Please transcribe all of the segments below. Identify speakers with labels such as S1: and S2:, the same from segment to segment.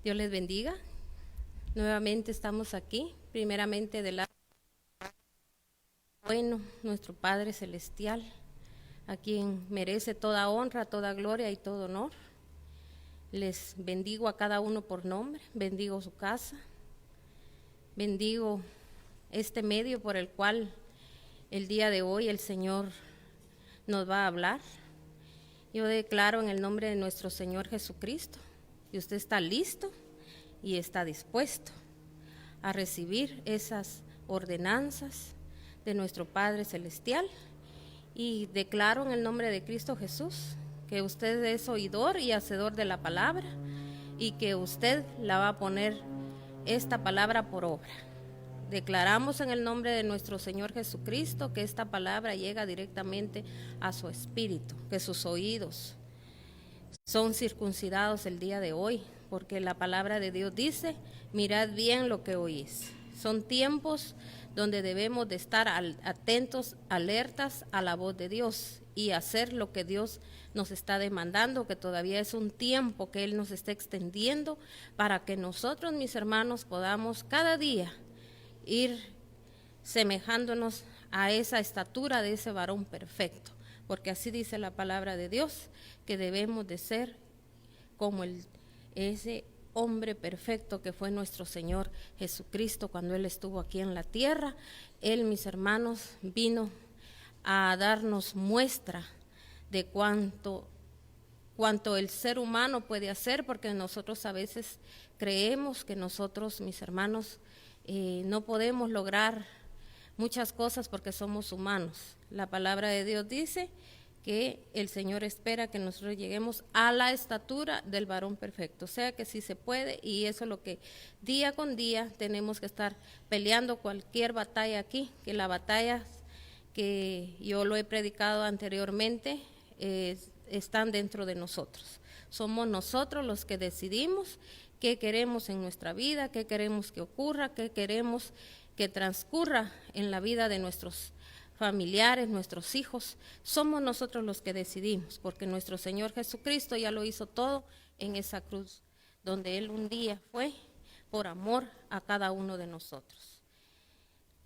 S1: Dios les bendiga. Nuevamente estamos aquí, primeramente del lado bueno, nuestro Padre Celestial, a quien merece toda honra, toda gloria y todo honor. Les bendigo a cada uno por nombre, bendigo su casa, bendigo este medio por el cual el día de hoy el Señor nos va a hablar. Yo declaro en el nombre de nuestro Señor Jesucristo que usted está listo y está dispuesto a recibir esas ordenanzas de nuestro Padre Celestial, y declaro en el nombre de Cristo Jesús que usted es oidor y hacedor de la palabra y que usted la va a poner esta palabra por obra. Declaramos en el nombre de nuestro Señor Jesucristo que esta palabra llega directamente a su espíritu, que sus oídos son circuncidados el día de hoy, porque la palabra de Dios dice: mirad bien lo que oís. Son tiempos donde debemos de estar atentos, alertas a la voz de Dios y hacer lo que Dios nos está demandando, que todavía es un tiempo que Él nos está extendiendo para que nosotros, mis hermanos, podamos cada día ir semejándonos a esa estatura de ese varón perfecto, porque así dice la palabra de Dios, que debemos de ser como ese hombre perfecto que fue nuestro Señor Jesucristo cuando Él estuvo aquí en la tierra. Él, mis hermanos, vino a darnos muestra de cuánto el ser humano puede hacer, porque nosotros a veces creemos que nosotros, mis hermanos, no podemos lograr muchas cosas porque somos humanos. La palabra de Dios dice que el Señor espera que nosotros lleguemos a la estatura del varón perfecto, o sea que sí se puede, y eso es lo que día con día tenemos que estar peleando cualquier batalla aquí, que la batalla que yo lo he predicado anteriormente están dentro de nosotros. Somos nosotros los que decidimos qué queremos en nuestra vida, qué queremos que ocurra, qué queremos que transcurra en la vida de nuestros familiares, nuestros hijos. Somos nosotros los que decidimos, porque nuestro Señor Jesucristo ya lo hizo todo en esa cruz, donde Él un día fue por amor a cada uno de nosotros.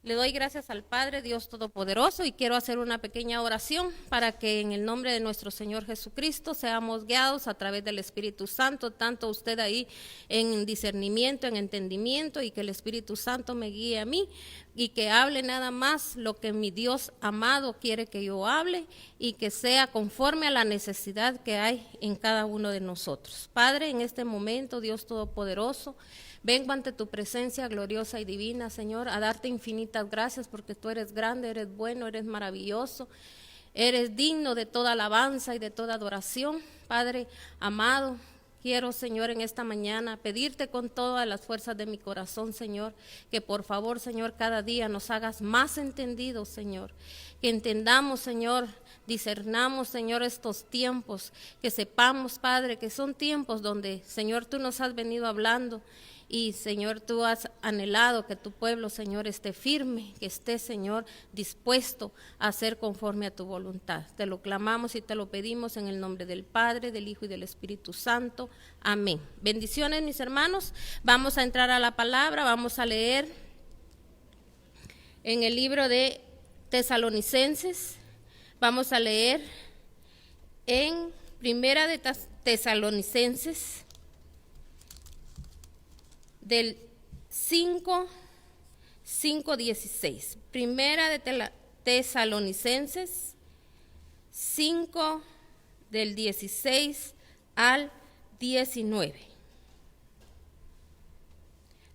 S1: Le doy gracias al Padre, Dios Todopoderoso, y quiero hacer una pequeña oración para que en el nombre de nuestro Señor Jesucristo seamos guiados a través del Espíritu Santo, tanto usted ahí en discernimiento, en entendimiento, y que el Espíritu Santo me guíe a mí y que hable nada más lo que mi Dios amado quiere que yo hable, y que sea conforme a la necesidad que hay en cada uno de nosotros. Padre, en este momento, Dios Todopoderoso, vengo ante tu presencia gloriosa y divina, Señor, a darte infinitas gracias, porque tú eres grande, eres bueno, eres maravilloso, eres digno de toda alabanza y de toda adoración. Padre amado, quiero, Señor, en esta mañana pedirte con todas las fuerzas de mi corazón, Señor, que por favor, Señor, cada día nos hagas más entendidos, Señor, que entendamos, Señor, discernamos, Señor, estos tiempos, que sepamos, Padre, que son tiempos donde, Señor, tú nos has venido hablando. Y, Señor, tú has anhelado que tu pueblo, Señor, esté firme, que esté, Señor, dispuesto a hacer conforme a tu voluntad. Te lo clamamos y te lo pedimos en el nombre del Padre, del Hijo y del Espíritu Santo. Amén. Bendiciones, mis hermanos. Vamos a entrar a la palabra, vamos a leer en el libro de Tesalonicenses. Vamos a leer en Primera de Tesalonicenses, del 5:16. Primera de Tesalonicenses 5, del 16 al 19.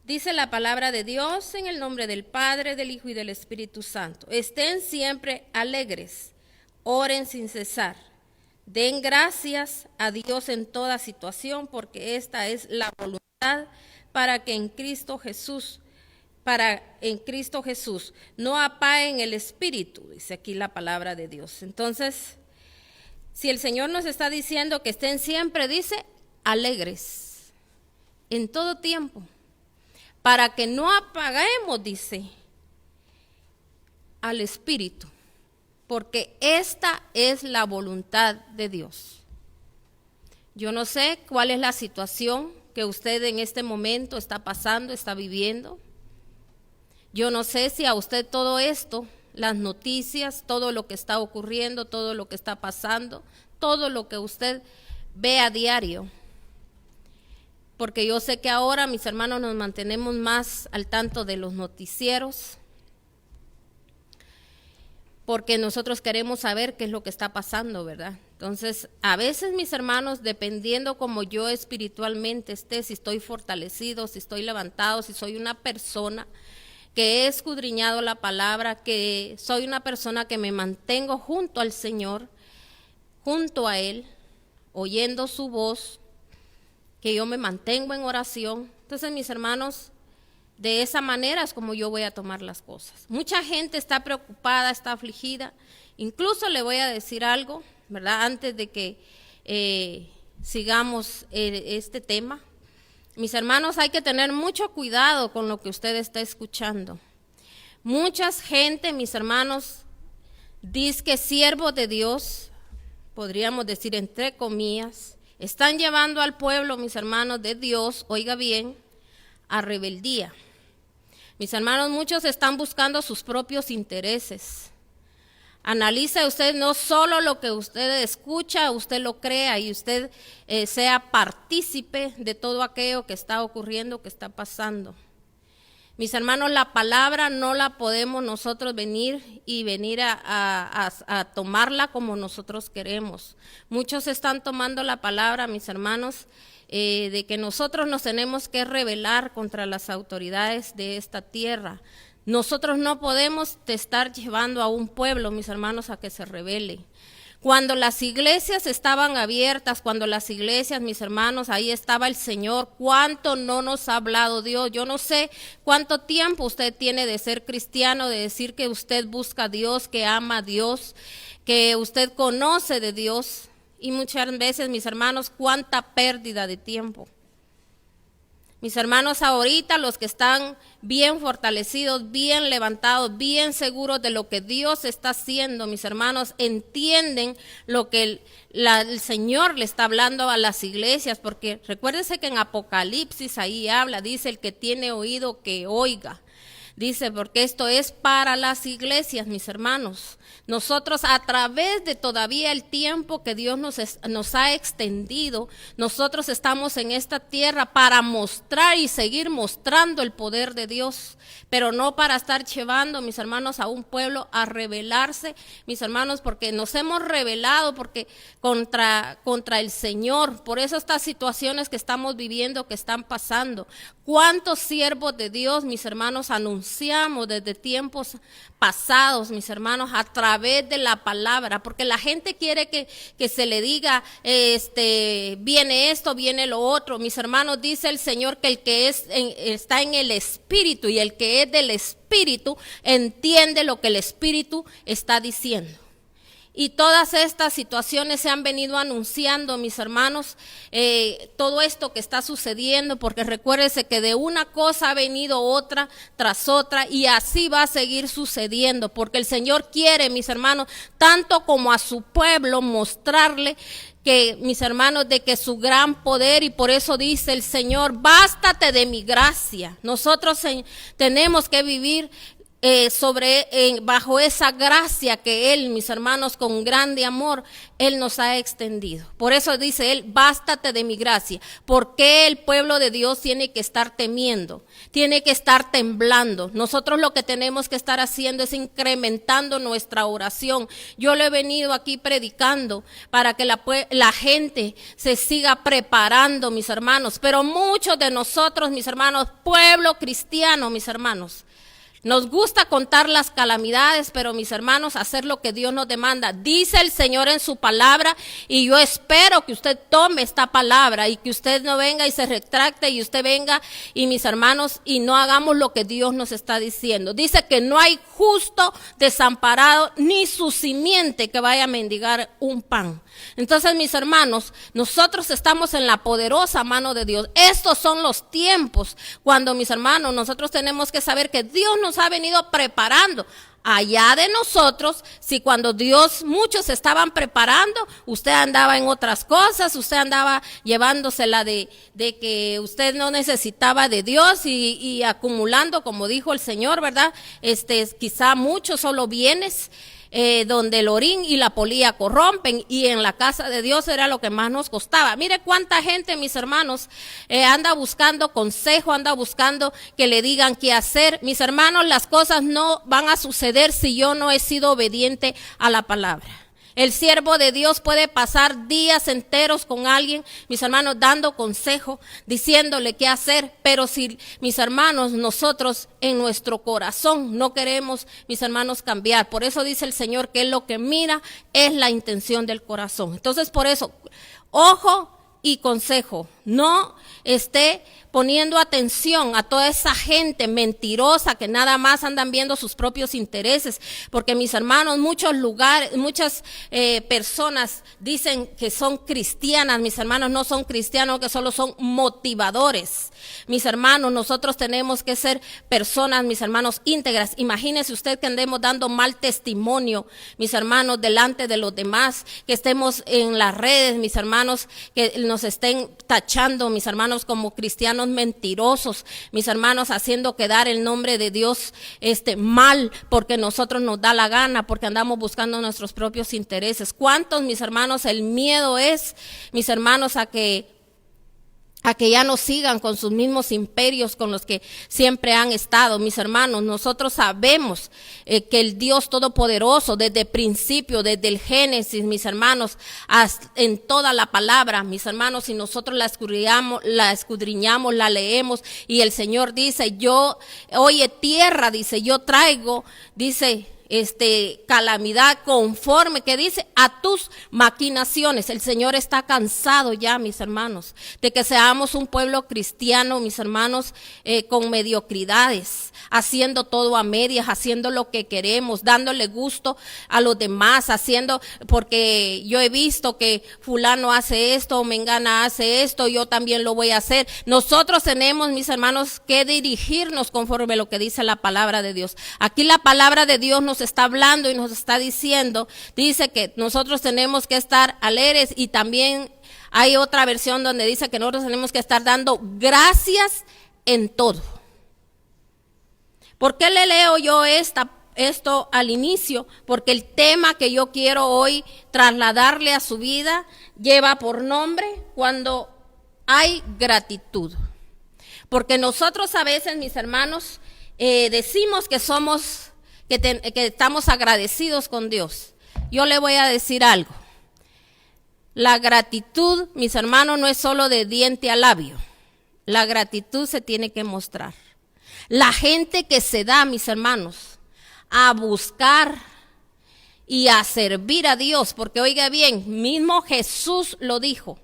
S1: Dice la palabra de Dios en el nombre del Padre, del Hijo y del Espíritu Santo. Estén siempre alegres, oren sin cesar, den gracias a Dios en toda situación, porque esta es la voluntad para que en Cristo Jesús no apaguen el espíritu, dice aquí la palabra de Dios. Entonces, si el Señor nos está diciendo que estén siempre, dice, alegres, en todo tiempo, para que no apaguemos, dice, al espíritu, porque esta es la voluntad de Dios. Yo no sé cuál es la situación que usted en este momento está pasando, está viviendo. Yo no sé si a usted todo esto, las noticias, todo lo que está ocurriendo, todo lo que está pasando, todo lo que usted ve a diario, porque yo sé que ahora, mis hermanos, nos mantenemos más al tanto de los noticieros, porque nosotros queremos saber qué es lo que está pasando, ¿verdad? Entonces, a veces, mis hermanos, dependiendo como yo espiritualmente esté, si estoy fortalecido, si estoy levantado, si soy una persona que he escudriñado la palabra, que soy una persona que me mantengo junto al Señor, junto a Él, oyendo su voz, que yo me mantengo en oración. Entonces, mis hermanos, de esa manera es como yo voy a tomar las cosas. Mucha gente está preocupada, está afligida. Incluso le voy a decir algo, ¿verdad? Antes de que sigamos este tema. Mis hermanos, hay que tener mucho cuidado con lo que usted está escuchando. Mucha gente, mis hermanos, dice que siervos de Dios, podríamos decir entre comillas, están llevando al pueblo, mis hermanos, de Dios, oiga bien, a rebeldía. Mis hermanos, muchos están buscando sus propios intereses. Analice usted no solo lo que usted escucha, usted lo crea y usted sea partícipe de todo aquello que está ocurriendo, que está pasando. Mis hermanos, la palabra no la podemos nosotros venir a tomarla como nosotros queremos. Muchos están tomando la palabra, mis hermanos, de que nosotros nos tenemos que rebelar contra las autoridades de esta tierra. Nosotros no podemos estar llevando a un pueblo, mis hermanos, a que se rebele. Cuando las iglesias estaban abiertas, cuando las iglesias, mis hermanos, ahí estaba el Señor, ¿cuánto no nos ha hablado Dios? Yo no sé cuánto tiempo usted tiene de ser cristiano, de decir que usted busca a Dios, que ama a Dios, que usted conoce de Dios. Y muchas veces, mis hermanos, cuánta pérdida de tiempo. Mis hermanos, ahorita los que están bien fortalecidos, bien levantados, bien seguros de lo que Dios está haciendo, mis hermanos, entienden lo que el Señor le está hablando a las iglesias, porque recuérdense que en Apocalipsis ahí habla, dice el que tiene oído que oiga. Dice, porque esto es para las iglesias, mis hermanos. Nosotros a través de todavía el tiempo que Dios nos ha extendido, nosotros estamos en esta tierra para mostrar y seguir mostrando el poder de Dios, pero no para estar llevando, mis hermanos, a un pueblo a rebelarse, mis hermanos, porque nos hemos rebelado porque contra el Señor. Por eso estas situaciones que estamos viviendo, que están pasando. ¿Cuántos siervos de Dios, mis hermanos, anunciamos desde tiempos pasados, mis hermanos, a través de la palabra? Porque la gente quiere que se le diga, viene esto, viene lo otro. Mis hermanos, dice el Señor que el que está en el Espíritu y el que es del Espíritu entiende lo que el Espíritu está diciendo. Y todas estas situaciones se han venido anunciando, mis hermanos, todo esto que está sucediendo, porque recuérdense que de una cosa ha venido otra tras otra y así va a seguir sucediendo, porque el Señor quiere, mis hermanos, tanto como a su pueblo mostrarle que, mis hermanos, de que su gran poder, y por eso dice el Señor, bástate de mi gracia. Nosotros tenemos que vivir bajo esa gracia que Él, mis hermanos, con grande amor, Él nos ha extendido. Por eso dice Él, bástate de mi gracia. ¿Por qué el pueblo de Dios tiene que estar temiendo? Tiene que estar temblando. Nosotros lo que tenemos que estar haciendo es incrementando nuestra oración. Yo le he venido aquí predicando para que la gente se siga preparando, mis hermanos. Pero muchos de nosotros, mis hermanos, pueblo cristiano, mis hermanos, nos gusta contar las calamidades, pero mis hermanos, hacer lo que Dios nos demanda. Dice el Señor en su palabra, y yo espero que usted tome esta palabra y que usted no venga y se retracte y usted venga y, mis hermanos, y no hagamos lo que Dios nos está diciendo. Dice que no hay justo desamparado ni su simiente que vaya a mendigar un pan. Entonces, mis hermanos, nosotros estamos en la poderosa mano de Dios. Estos son los tiempos cuando, mis hermanos, nosotros tenemos que saber que Dios nos ha venido preparando. Allá de nosotros, si cuando muchos estaban preparando, usted andaba en otras cosas, usted andaba llevándosela de que usted no necesitaba de Dios y acumulando, como dijo el Señor, ¿verdad? Quizá muchos solo bienes, donde el orín y la polilla corrompen, y en la casa de Dios era lo que más nos costaba. Mire cuánta gente, mis hermanos, anda buscando consejo, anda buscando que le digan qué hacer. Mis hermanos, las cosas no van a suceder si yo no he sido obediente a la palabra. El siervo de Dios puede pasar días enteros con alguien, mis hermanos, dando consejo, diciéndole qué hacer, pero si, mis hermanos, nosotros en nuestro corazón no queremos, mis hermanos, cambiar. Por eso dice el Señor que lo que mira es la intención del corazón. Entonces, por eso, ojo y consejo, no esté poniendo atención a toda esa gente mentirosa que nada más andan viendo sus propios intereses, porque, mis hermanos, muchas personas dicen que son cristianas. Mis hermanos, no son cristianos, que solo son motivadores. Mis hermanos, nosotros tenemos que ser personas, mis hermanos, íntegras. Imagínese usted que andemos dando mal testimonio, mis hermanos, delante de los demás, que estemos en las redes, mis hermanos, que nos estén tachando, mis hermanos, como cristianos mentirosos, mis hermanos, haciendo quedar el nombre de Dios mal, porque nosotros nos da la gana, porque andamos buscando nuestros propios intereses. ¿Cuántos, mis hermanos, el miedo es, mis hermanos, a que ya no sigan con sus mismos imperios con los que siempre han estado? Mis hermanos, nosotros sabemos que el Dios Todopoderoso, desde el principio, desde el Génesis, mis hermanos, en toda la palabra, mis hermanos, si nosotros la escudriñamos, la leemos, y el Señor dice, oye tierra, dice, yo traigo, dice, calamidad conforme, que dice, a tus maquinaciones. El Señor está cansado ya, mis hermanos, de que seamos un pueblo cristiano, mis hermanos, con mediocridades, haciendo todo a medias, haciendo lo que queremos, dándole gusto a los demás, porque yo he visto que fulano hace esto, mengana hace esto, yo también lo voy a hacer. Nosotros tenemos, mis hermanos, que dirigirnos conforme a lo que dice la palabra de Dios. Aquí la palabra de Dios nos está hablando y nos está diciendo, dice que nosotros tenemos que estar alegres, y también hay otra versión donde dice que nosotros tenemos que estar dando gracias en todo. ¿Por qué le leo yo esto al inicio? Porque el tema que yo quiero hoy trasladarle a su vida lleva por nombre cuando hay gratitud. Porque nosotros a veces, mis hermanos, decimos que que estamos agradecidos con Dios. Yo le voy a decir algo. La gratitud, mis hermanos, no es solo de diente a labio. La gratitud se tiene que mostrar. La gente que se da, mis hermanos, a buscar y a servir a Dios, porque oiga bien, mismo Jesús lo dijo,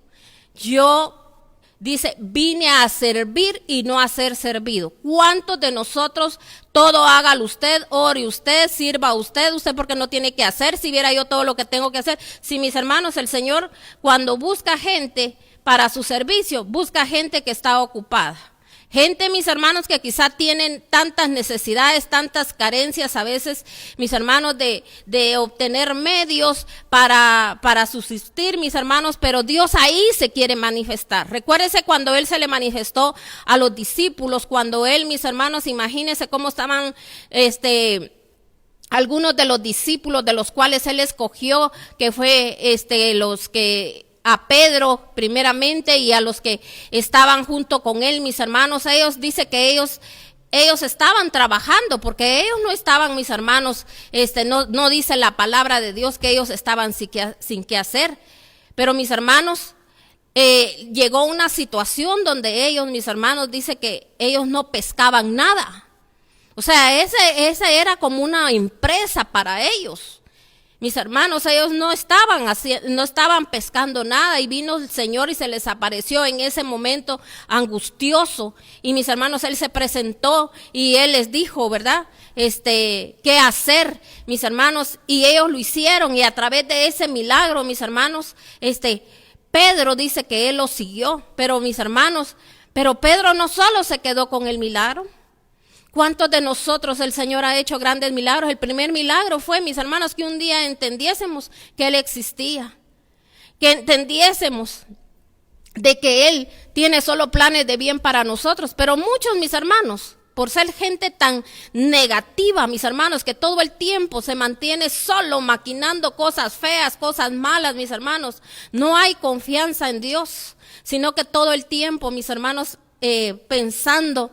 S1: dice, vine a servir y no a ser servido. ¿Cuántos de nosotros, todo hágalo usted, ore usted, sirva usted porque no tiene que hacer? Si viera yo todo lo que tengo que hacer. Si, mis hermanos, el Señor, cuando busca gente para su servicio, busca gente que está ocupada. Gente, mis hermanos, que quizá tienen tantas necesidades, tantas carencias a veces, mis hermanos, de obtener medios para subsistir, mis hermanos, pero Dios ahí se quiere manifestar. Recuérdese cuando Él se le manifestó a los discípulos, cuando Él, mis hermanos, imagínense cómo estaban algunos de los discípulos de los cuales Él escogió, que fue los que... a Pedro primeramente y a los que estaban junto con él, mis hermanos, dice que ellos estaban trabajando, porque ellos no estaban, mis hermanos, no dice la palabra de Dios que ellos estaban sin qué hacer, pero, mis hermanos, llegó una situación donde ellos, mis hermanos, dice que ellos no pescaban nada. O sea, ese era como una empresa para ellos. Mis hermanos, ellos no estaban pescando nada, y vino el Señor y se les apareció en ese momento angustioso. Y mis hermanos, Él se presentó y Él les dijo, ¿verdad? Qué hacer, mis hermanos, y ellos lo hicieron, y a través de ese milagro, mis hermanos, Pedro dice que él lo siguió, pero mis hermanos, pero Pedro no solo se quedó con el milagro. ¿Cuántos de nosotros el Señor ha hecho grandes milagros? El primer milagro fue, mis hermanos, que un día entendiésemos que Él existía, que entendiésemos de que Él tiene solo planes de bien para nosotros. Pero muchos, mis hermanos, por ser gente tan negativa, mis hermanos, que todo el tiempo se mantiene solo maquinando cosas feas, cosas malas, mis hermanos, no hay confianza en Dios, sino que todo el tiempo, mis hermanos, pensando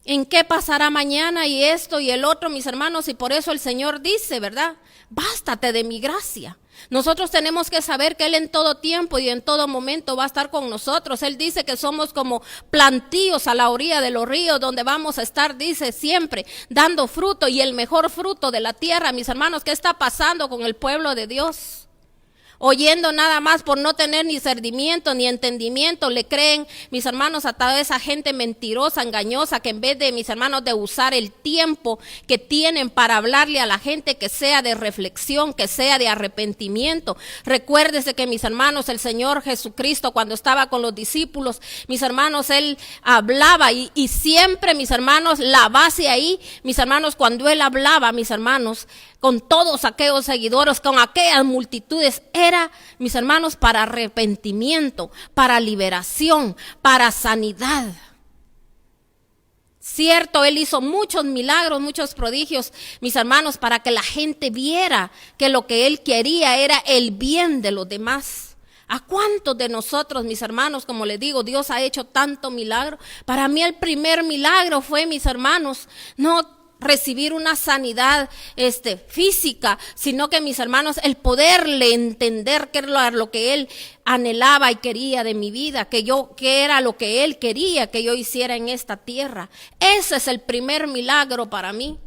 S1: en qué pasará mañana y esto y el otro, mis hermanos, y por eso el Señor dice, ¿verdad? Bástate de mi gracia. Nosotros tenemos que saber que Él en todo tiempo y en todo momento va a estar con nosotros. Él dice que somos como plantíos a la orilla de los ríos, donde vamos a estar, dice, siempre dando fruto, y el mejor fruto de la tierra. Mis hermanos, ¿qué está pasando con el pueblo de Dios? Oyendo nada más, por no tener ni discernimiento ni entendimiento, le creen, mis hermanos, a toda esa gente mentirosa, engañosa, que en vez de, mis hermanos, de usar el tiempo que tienen para hablarle a la gente, que sea de reflexión, que sea de arrepentimiento. Recuérdese que, mis hermanos, el Señor Jesucristo, cuando estaba con los discípulos, mis hermanos, Él hablaba y siempre, mis hermanos, la base ahí, mis hermanos, cuando Él hablaba, mis hermanos, con todos aquellos seguidores, con aquellas multitudes, era, mis hermanos, para arrepentimiento, para liberación, para sanidad. Cierto, Él hizo muchos milagros, muchos prodigios, mis hermanos, para que la gente viera que lo que Él quería era el bien de los demás. ¿A cuántos de nosotros, mis hermanos, como les digo, Dios ha hecho tanto milagro? Para mí el primer milagro fue, mis hermanos, no recibir una sanidad física, sino que, mis hermanos, el poderle entender qué era lo que Él anhelaba y quería de mi vida, qué era lo que Él quería que yo hiciera en esta tierra. Ese es el primer milagro para mí.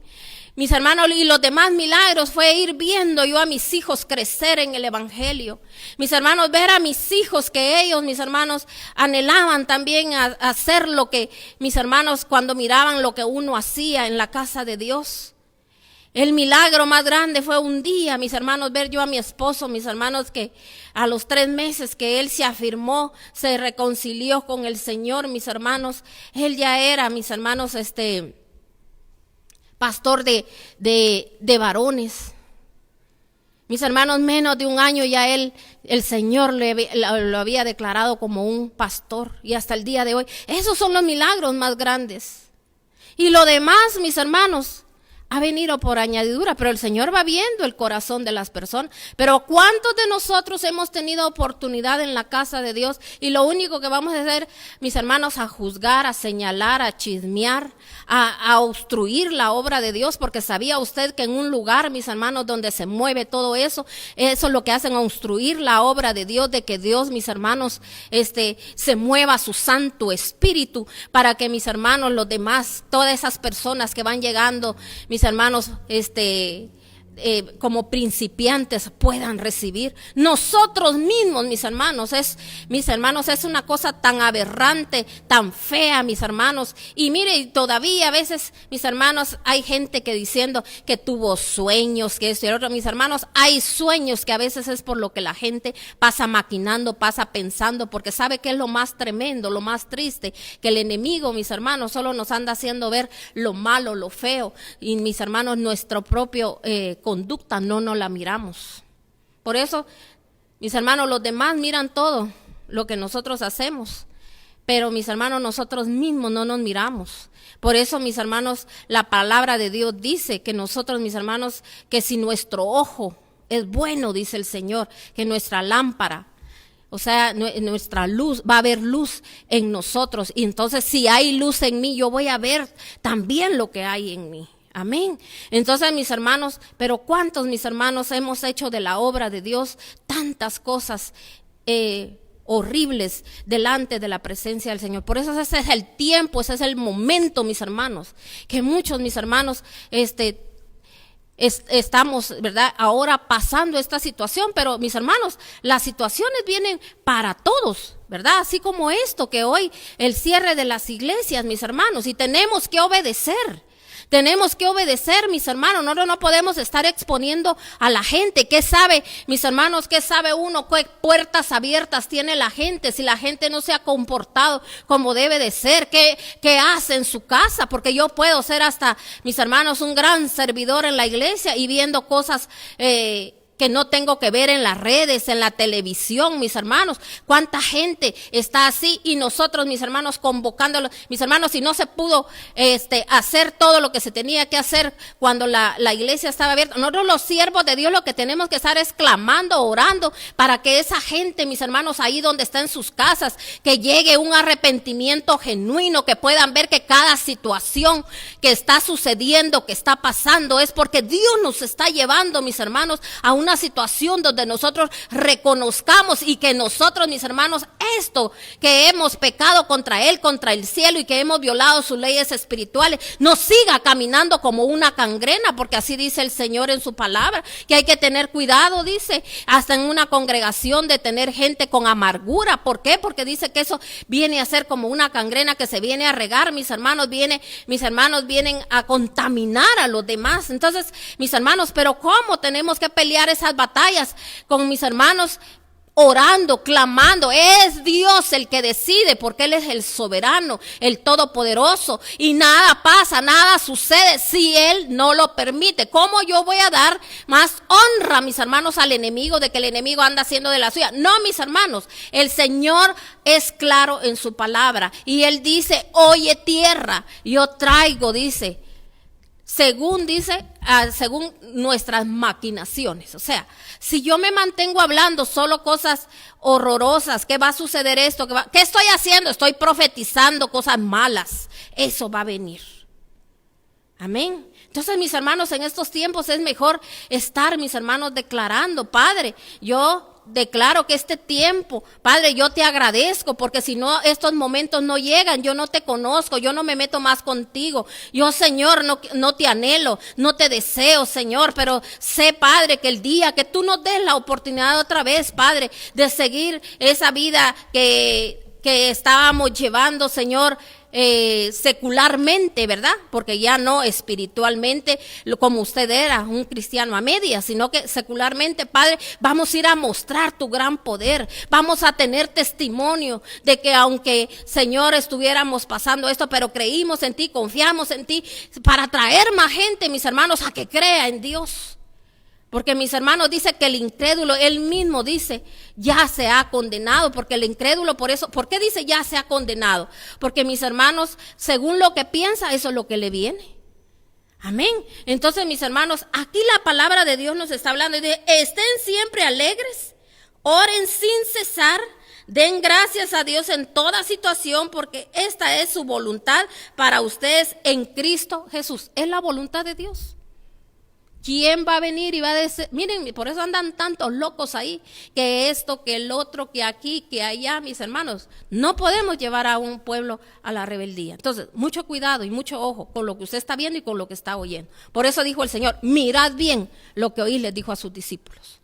S1: Mis hermanos, y los demás milagros fue ir viendo yo a mis hijos crecer en el evangelio. Mis hermanos, ver a mis hijos que ellos, mis hermanos, anhelaban también a hacer lo que, mis hermanos, cuando miraban lo que uno hacía en la casa de Dios. El milagro más grande fue un día, mis hermanos, ver yo a mi esposo, mis hermanos, que a los 3 meses que él se afirmó, se reconcilió con el Señor, mis hermanos. Él ya era, mis hermanos, pastor de varones. Mis hermanos, menos de un año ya el Señor lo había declarado como un pastor, y hasta el día de hoy. Esos son los milagros más grandes. Y lo demás, mis hermanos, ha venido por añadidura, pero el Señor va viendo el corazón de las personas. Pero ¿cuántos de nosotros hemos tenido oportunidad en la casa de Dios? Y lo único que vamos a hacer, mis hermanos, a juzgar, a señalar, a chismear, a obstruir la obra de Dios, porque sabía usted que en un lugar, mis hermanos, donde se mueve todo eso es lo que hacen, obstruir la obra de Dios, de que Dios, mis hermanos, se mueva su Santo Espíritu, para que, mis hermanos, los demás, todas esas personas que van llegando, mis hermanos, como principiantes, puedan recibir. Nosotros mismos, mis hermanos, es una cosa tan aberrante, tan fea, mis hermanos. Y mire, todavía a veces, mis hermanos, hay gente que diciendo que tuvo sueños, que esto y lo otro. Mis hermanos, hay sueños que a veces es por lo que la gente pasa maquinando, pasa pensando, porque sabe que es lo más tremendo, lo más triste, que el enemigo, mis hermanos, solo nos anda haciendo ver lo malo, lo feo, y, mis hermanos, nuestro propio conducta no la miramos. Por eso, mis hermanos, los demás miran todo lo que nosotros hacemos, pero, mis hermanos, nosotros mismos no nos miramos. Por eso, mis hermanos, la palabra de Dios dice que nosotros, mis hermanos, que si nuestro ojo es bueno, dice el Señor, que nuestra lámpara, o sea, nuestra luz, va a haber luz en nosotros, y entonces si hay luz en mí, yo voy a ver también lo que hay en mí. Amén. Entonces, mis hermanos, pero ¿cuántos, mis hermanos, hemos hecho de la obra de Dios tantas cosas horribles delante de la presencia del Señor? Por eso ese es el tiempo, ese es el momento, mis hermanos, que muchos, mis hermanos, estamos, ¿verdad?, ahora pasando esta situación, pero mis hermanos, las situaciones vienen para todos, ¿verdad? Así como esto, que hoy el cierre de las iglesias, mis hermanos, y tenemos que obedecer. Tenemos que obedecer, mis hermanos. Nosotros no podemos estar exponiendo a la gente. ¿Qué sabe, mis hermanos? ¿Qué sabe uno? ¿Qué puertas abiertas tiene la gente? Si la gente no se ha comportado como debe de ser, ¿qué hace en su casa? Porque yo puedo ser hasta, mis hermanos, un gran servidor en la iglesia y viendo cosas que no tengo que ver en las redes, en la televisión, mis hermanos. Cuánta gente está así y nosotros, mis hermanos, convocándolos. Mis hermanos, si no se pudo hacer todo lo que se tenía que hacer cuando la iglesia estaba abierta. Nosotros los siervos de Dios lo que tenemos que estar es clamando, orando para que esa gente, mis hermanos, ahí donde está en sus casas, que llegue un arrepentimiento genuino, que puedan ver que cada situación que está sucediendo, que está pasando, es porque Dios nos está llevando, mis hermanos, a una situación donde nosotros reconozcamos y que nosotros, mis hermanos, esto que hemos pecado contra Él, contra el cielo y que hemos violado sus leyes espirituales, no siga caminando como una gangrena, porque así dice el Señor en su palabra, que hay que tener cuidado, dice, hasta en una congregación de tener gente con amargura. ¿Por qué? Porque dice que eso viene a ser como una gangrena que se viene a regar, mis hermanos, mis hermanos vienen a contaminar a los demás. Entonces, mis hermanos, pero ¿cómo tenemos que pelear esas batallas con mis hermanos? Orando, clamando. Es Dios el que decide, porque Él es el soberano, el todopoderoso, y nada pasa, nada sucede si Él no lo permite. ¿Cómo yo voy a dar más honra, mis hermanos, al enemigo, de que el enemigo anda haciendo de la suya? No, mis hermanos, el Señor es claro en su palabra y Él dice: oye tierra, yo traigo, dice, según nuestras maquinaciones. O sea, si yo me mantengo hablando solo cosas horrorosas, que va a suceder esto, ¿qué estoy haciendo? Estoy profetizando cosas malas. Eso va a venir. Amén. Entonces, mis hermanos, en estos tiempos es mejor estar, mis hermanos, declarando: Padre, yo declaro que este tiempo, Padre, yo te agradezco, porque si no, estos momentos no llegan, yo no te conozco, yo no me meto más contigo. Yo, Señor, no te anhelo, no te deseo, Señor, pero sé, Padre, que el día que tú nos des la oportunidad otra vez, Padre, de seguir esa vida que estábamos llevando, Señor, secularmente, ¿verdad? Porque ya no espiritualmente como usted era, un cristiano a medias, sino que secularmente, Padre, vamos a ir a mostrar tu gran poder, vamos a tener testimonio de que aunque, Señor, estuviéramos pasando esto, pero creímos en ti, confiamos en ti, para traer más gente, mis hermanos, a que crea en Dios. Porque, mis hermanos, dice que el incrédulo, él mismo dice, ya se ha condenado. Porque el incrédulo, por eso, ¿por qué dice ya se ha condenado? Porque, mis hermanos, según lo que piensa, eso es lo que le viene. Amén. Entonces, mis hermanos, aquí la palabra de Dios nos está hablando de: estén siempre alegres, oren sin cesar, den gracias a Dios en toda situación, porque esta es su voluntad para ustedes en Cristo Jesús. Es la voluntad de Dios. ¿Quién va a venir y va a decir? Miren, por eso andan tantos locos ahí, que esto, que el otro, que aquí, que allá, mis hermanos. No podemos llevar a un pueblo a la rebeldía. Entonces, mucho cuidado y mucho ojo con lo que usted está viendo y con lo que está oyendo. Por eso dijo el Señor: mirad bien lo que oí, les dijo a sus discípulos.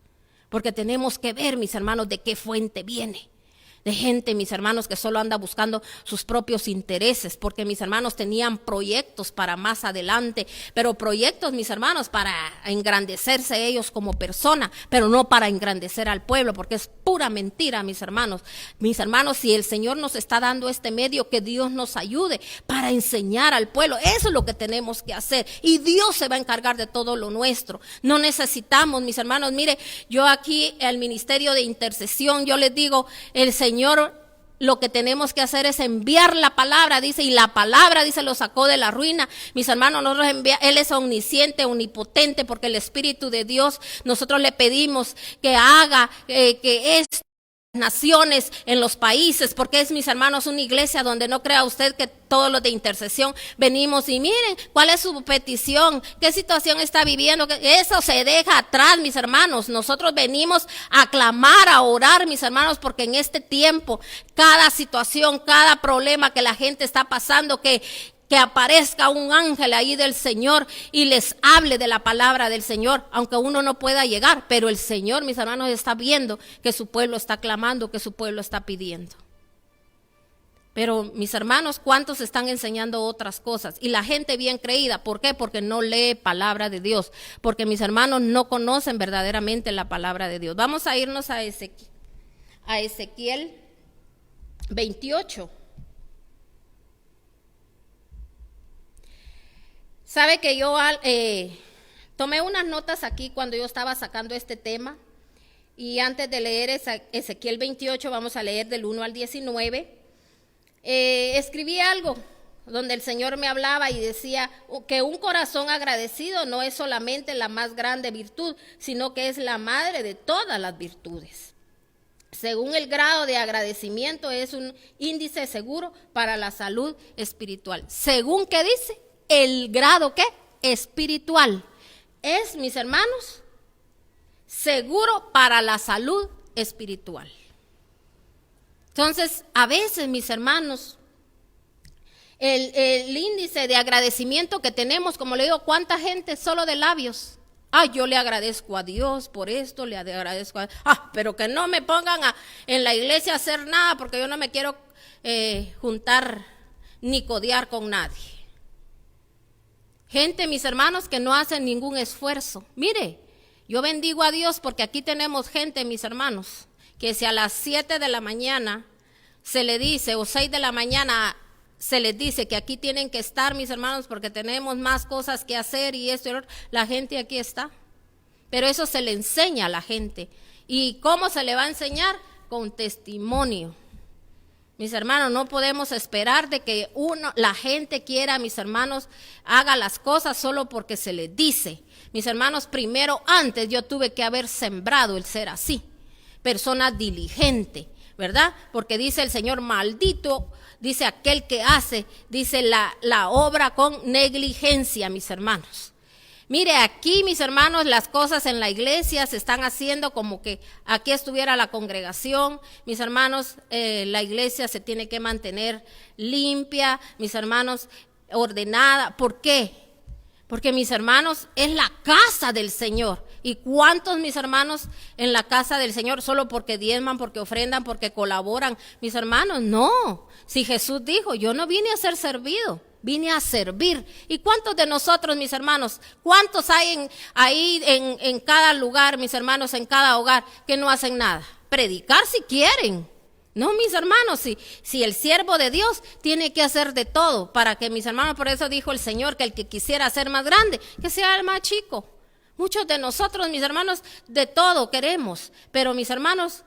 S1: Porque tenemos que ver, mis hermanos, de qué fuente viene. De gente, mis hermanos, que solo anda buscando sus propios intereses, porque mis hermanos tenían proyectos para más adelante, pero proyectos, mis hermanos, para engrandecerse ellos como persona, pero no para engrandecer al pueblo, porque es pura mentira, mis hermanos. Mis hermanos, si el Señor nos está dando este medio, que Dios nos ayude para enseñar al pueblo. Eso es lo que tenemos que hacer, y Dios se va a encargar de todo lo nuestro. No necesitamos, mis hermanos, mire, yo aquí, el ministerio de intercesión, yo les digo, el Señor, lo que tenemos que hacer es enviar la palabra, dice, y la palabra, dice, lo sacó de la ruina. Mis hermanos, Él es omnisciente, omnipotente, porque el Espíritu de Dios, nosotros le pedimos que haga que estas naciones, en los países, porque es, mis hermanos, una iglesia donde no crea usted que todos los de intercesión venimos y miren cuál es su petición, qué situación está viviendo. Eso se deja atrás, mis hermanos. Nosotros venimos a clamar, a orar, mis hermanos, porque en este tiempo, cada situación, cada problema que la gente está pasando, que que aparezca un ángel ahí del Señor y les hable de la palabra del Señor, aunque uno no pueda llegar, pero el Señor, mis hermanos, está viendo que su pueblo está clamando, que su pueblo está pidiendo. Pero mis hermanos, ¿cuántos están enseñando otras cosas? Y la gente bien creída, ¿por qué? Porque no lee palabra de Dios, porque mis hermanos no conocen verdaderamente la palabra de Dios. Vamos a irnos a Ezequiel 28. Sabe que yo tomé unas notas aquí cuando yo estaba sacando este tema, y antes de leer Ezequiel 28, vamos a leer del 1 al 19, escribí algo donde el Señor me hablaba y decía que un corazón agradecido no es solamente la más grande virtud, sino que es la madre de todas las virtudes. Según el grado de agradecimiento es un índice seguro para la salud espiritual. ¿Según qué dice? El grado, ¿qué? Espiritual. Es, mis hermanos, seguro para la salud espiritual. Entonces, a veces, mis hermanos, el índice de agradecimiento que tenemos, como le digo, ¿cuánta gente solo de labios? Yo le agradezco a Dios por esto, le agradezco a... pero que no me pongan en la iglesia a hacer nada, porque yo no me quiero juntar ni codear con nadie. Gente, mis hermanos, que no hacen ningún esfuerzo. Mire, yo bendigo a Dios porque aquí tenemos gente, mis hermanos, que si a las 7 de la mañana se le dice, o 6 de la mañana se les dice que aquí tienen que estar, mis hermanos, porque tenemos más cosas que hacer y esto y lo otro, la gente aquí está. Pero eso se le enseña a la gente. ¿Y cómo se le va a enseñar? Con testimonio. Mis hermanos, no podemos esperar de que la gente quiera, mis hermanos, haga las cosas solo porque se les dice. Mis hermanos, primero, antes yo tuve que haber sembrado el ser así. Persona diligente, ¿verdad? Porque dice el Señor, maldito, dice aquel que hace, dice la obra con negligencia, mis hermanos. Mire, aquí, mis hermanos, las cosas en la iglesia se están haciendo como que aquí estuviera la congregación. Mis hermanos, la iglesia se tiene que mantener limpia, mis hermanos, ordenada. ¿Por qué? Porque, mis hermanos, es la casa del Señor. ¿Y cuántos, mis hermanos, en la casa del Señor solo porque diezman, porque ofrendan, porque colaboran? Mis hermanos, no. Si Jesús dijo, yo no vine a ser servido, vine a servir. ¿Y cuántos de nosotros, mis hermanos, cuántos hay ahí en cada lugar, mis hermanos, en cada hogar, que no hacen nada? Predicar si quieren. No, mis hermanos, si el siervo de Dios tiene que hacer de todo para que, mis hermanos, por eso dijo el Señor que el que quisiera ser más grande, que sea el más chico. Muchos de nosotros, mis hermanos, de todo queremos, pero mis hermanos,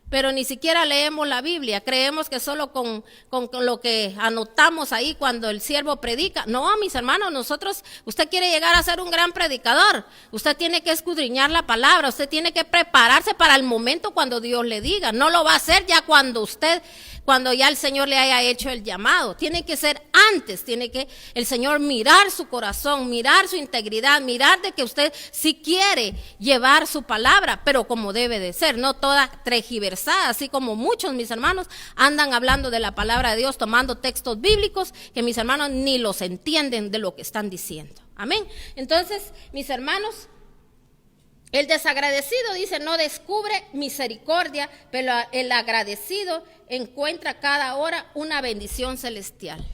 S1: pero ni siquiera leemos la Biblia, creemos que solo con lo que anotamos ahí cuando el siervo predica. No, mis hermanos, usted quiere llegar a ser un gran predicador, usted tiene que escudriñar la palabra, usted tiene que prepararse para el momento cuando Dios le diga. No lo va a hacer ya cuando ya el Señor le haya hecho el llamado. Tiene que ser antes, tiene que el Señor mirar su corazón, mirar su integridad, mirar de que usted sí quiere llevar su palabra, pero como debe de ser, no toda tergiversada, así como muchos, mis hermanos, andan hablando de la palabra de Dios, tomando textos bíblicos que mis hermanos ni los entienden de lo que están diciendo. Amén. Entonces, mis hermanos, el desagradecido, dice, no descubre misericordia, pero el agradecido encuentra cada hora una bendición celestial.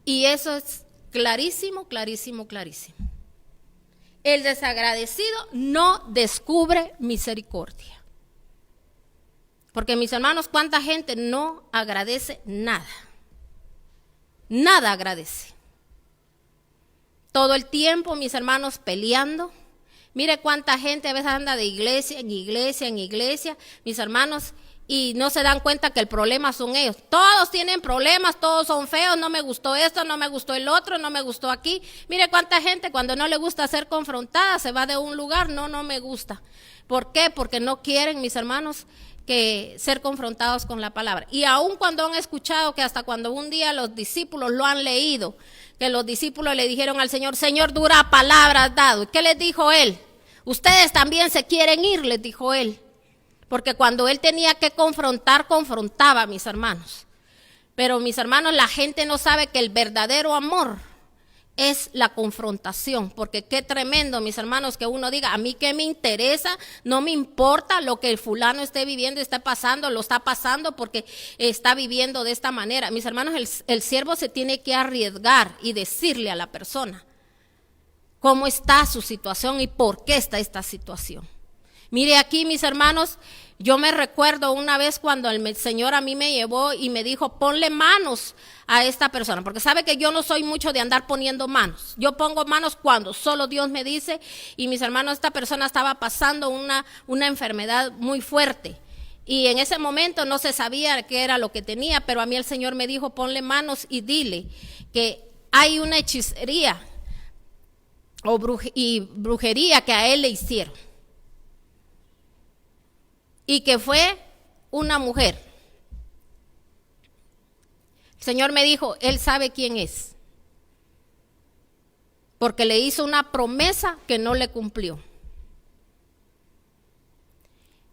S1: Y eso es clarísimo, clarísimo, clarísimo. El desagradecido no descubre misericordia. Porque, mis hermanos, ¿cuánta gente no agradece nada? Nada agradece. Todo el tiempo, mis hermanos, peleando. Mire cuánta gente a veces anda de iglesia en iglesia en iglesia, mis hermanos, y no se dan cuenta que el problema son ellos. Todos tienen problemas, todos son feos, no me gustó esto, no me gustó el otro, no me gustó aquí. Mire cuánta gente cuando no le gusta ser confrontada se va de un lugar, no me gusta. ¿Por qué? Porque no quieren, mis hermanos, que ser confrontados con la palabra. Y aun cuando han escuchado que hasta cuando un día los discípulos lo han leído, que los discípulos le dijeron al Señor, Señor, dura palabra has dado. ¿Y qué les dijo él? Ustedes también se quieren ir, les dijo él. Porque cuando él tenía que confrontar, confrontaba, mis hermanos. Pero mis hermanos, la gente no sabe que el verdadero amor es la confrontación, porque qué tremendo, mis hermanos, que uno diga, a mí qué me interesa, no me importa lo que el fulano esté viviendo, está pasando, lo está pasando porque está viviendo de esta manera. Mis hermanos, el siervo se tiene que arriesgar y decirle a la persona cómo está su situación y por qué está esta situación. Mire aquí, mis hermanos, yo me recuerdo una vez cuando el Señor a mí me llevó y me dijo, ponle manos a esta persona, porque sabe que yo no soy mucho de andar poniendo manos. Yo pongo manos cuando solo Dios me dice. Y mis hermanos, esta persona estaba pasando una enfermedad muy fuerte. Y en ese momento no se sabía qué era lo que tenía, pero a mí el Señor me dijo, ponle manos y dile que hay una hechicería y brujería que a él le hicieron. Y que fue una mujer. El Señor me dijo, Él sabe quién es. Porque le hizo una promesa que no le cumplió.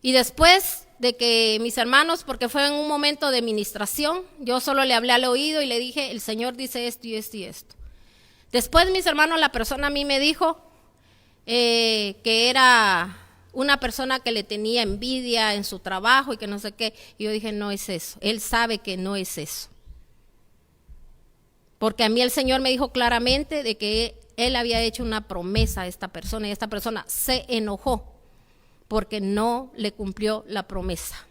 S1: Y después de que mis hermanos, porque fue en un momento de ministración, yo solo le hablé al oído y le dije, el Señor dice esto y esto y esto. Después, mis hermanos, la persona a mí me dijo que era una persona que le tenía envidia en su trabajo y que no sé qué. Y yo dije, no es eso. Él sabe que no es eso. Porque a mí el Señor me dijo claramente de que Él había hecho una promesa a esta persona y esta persona se enojó porque no le cumplió la promesa.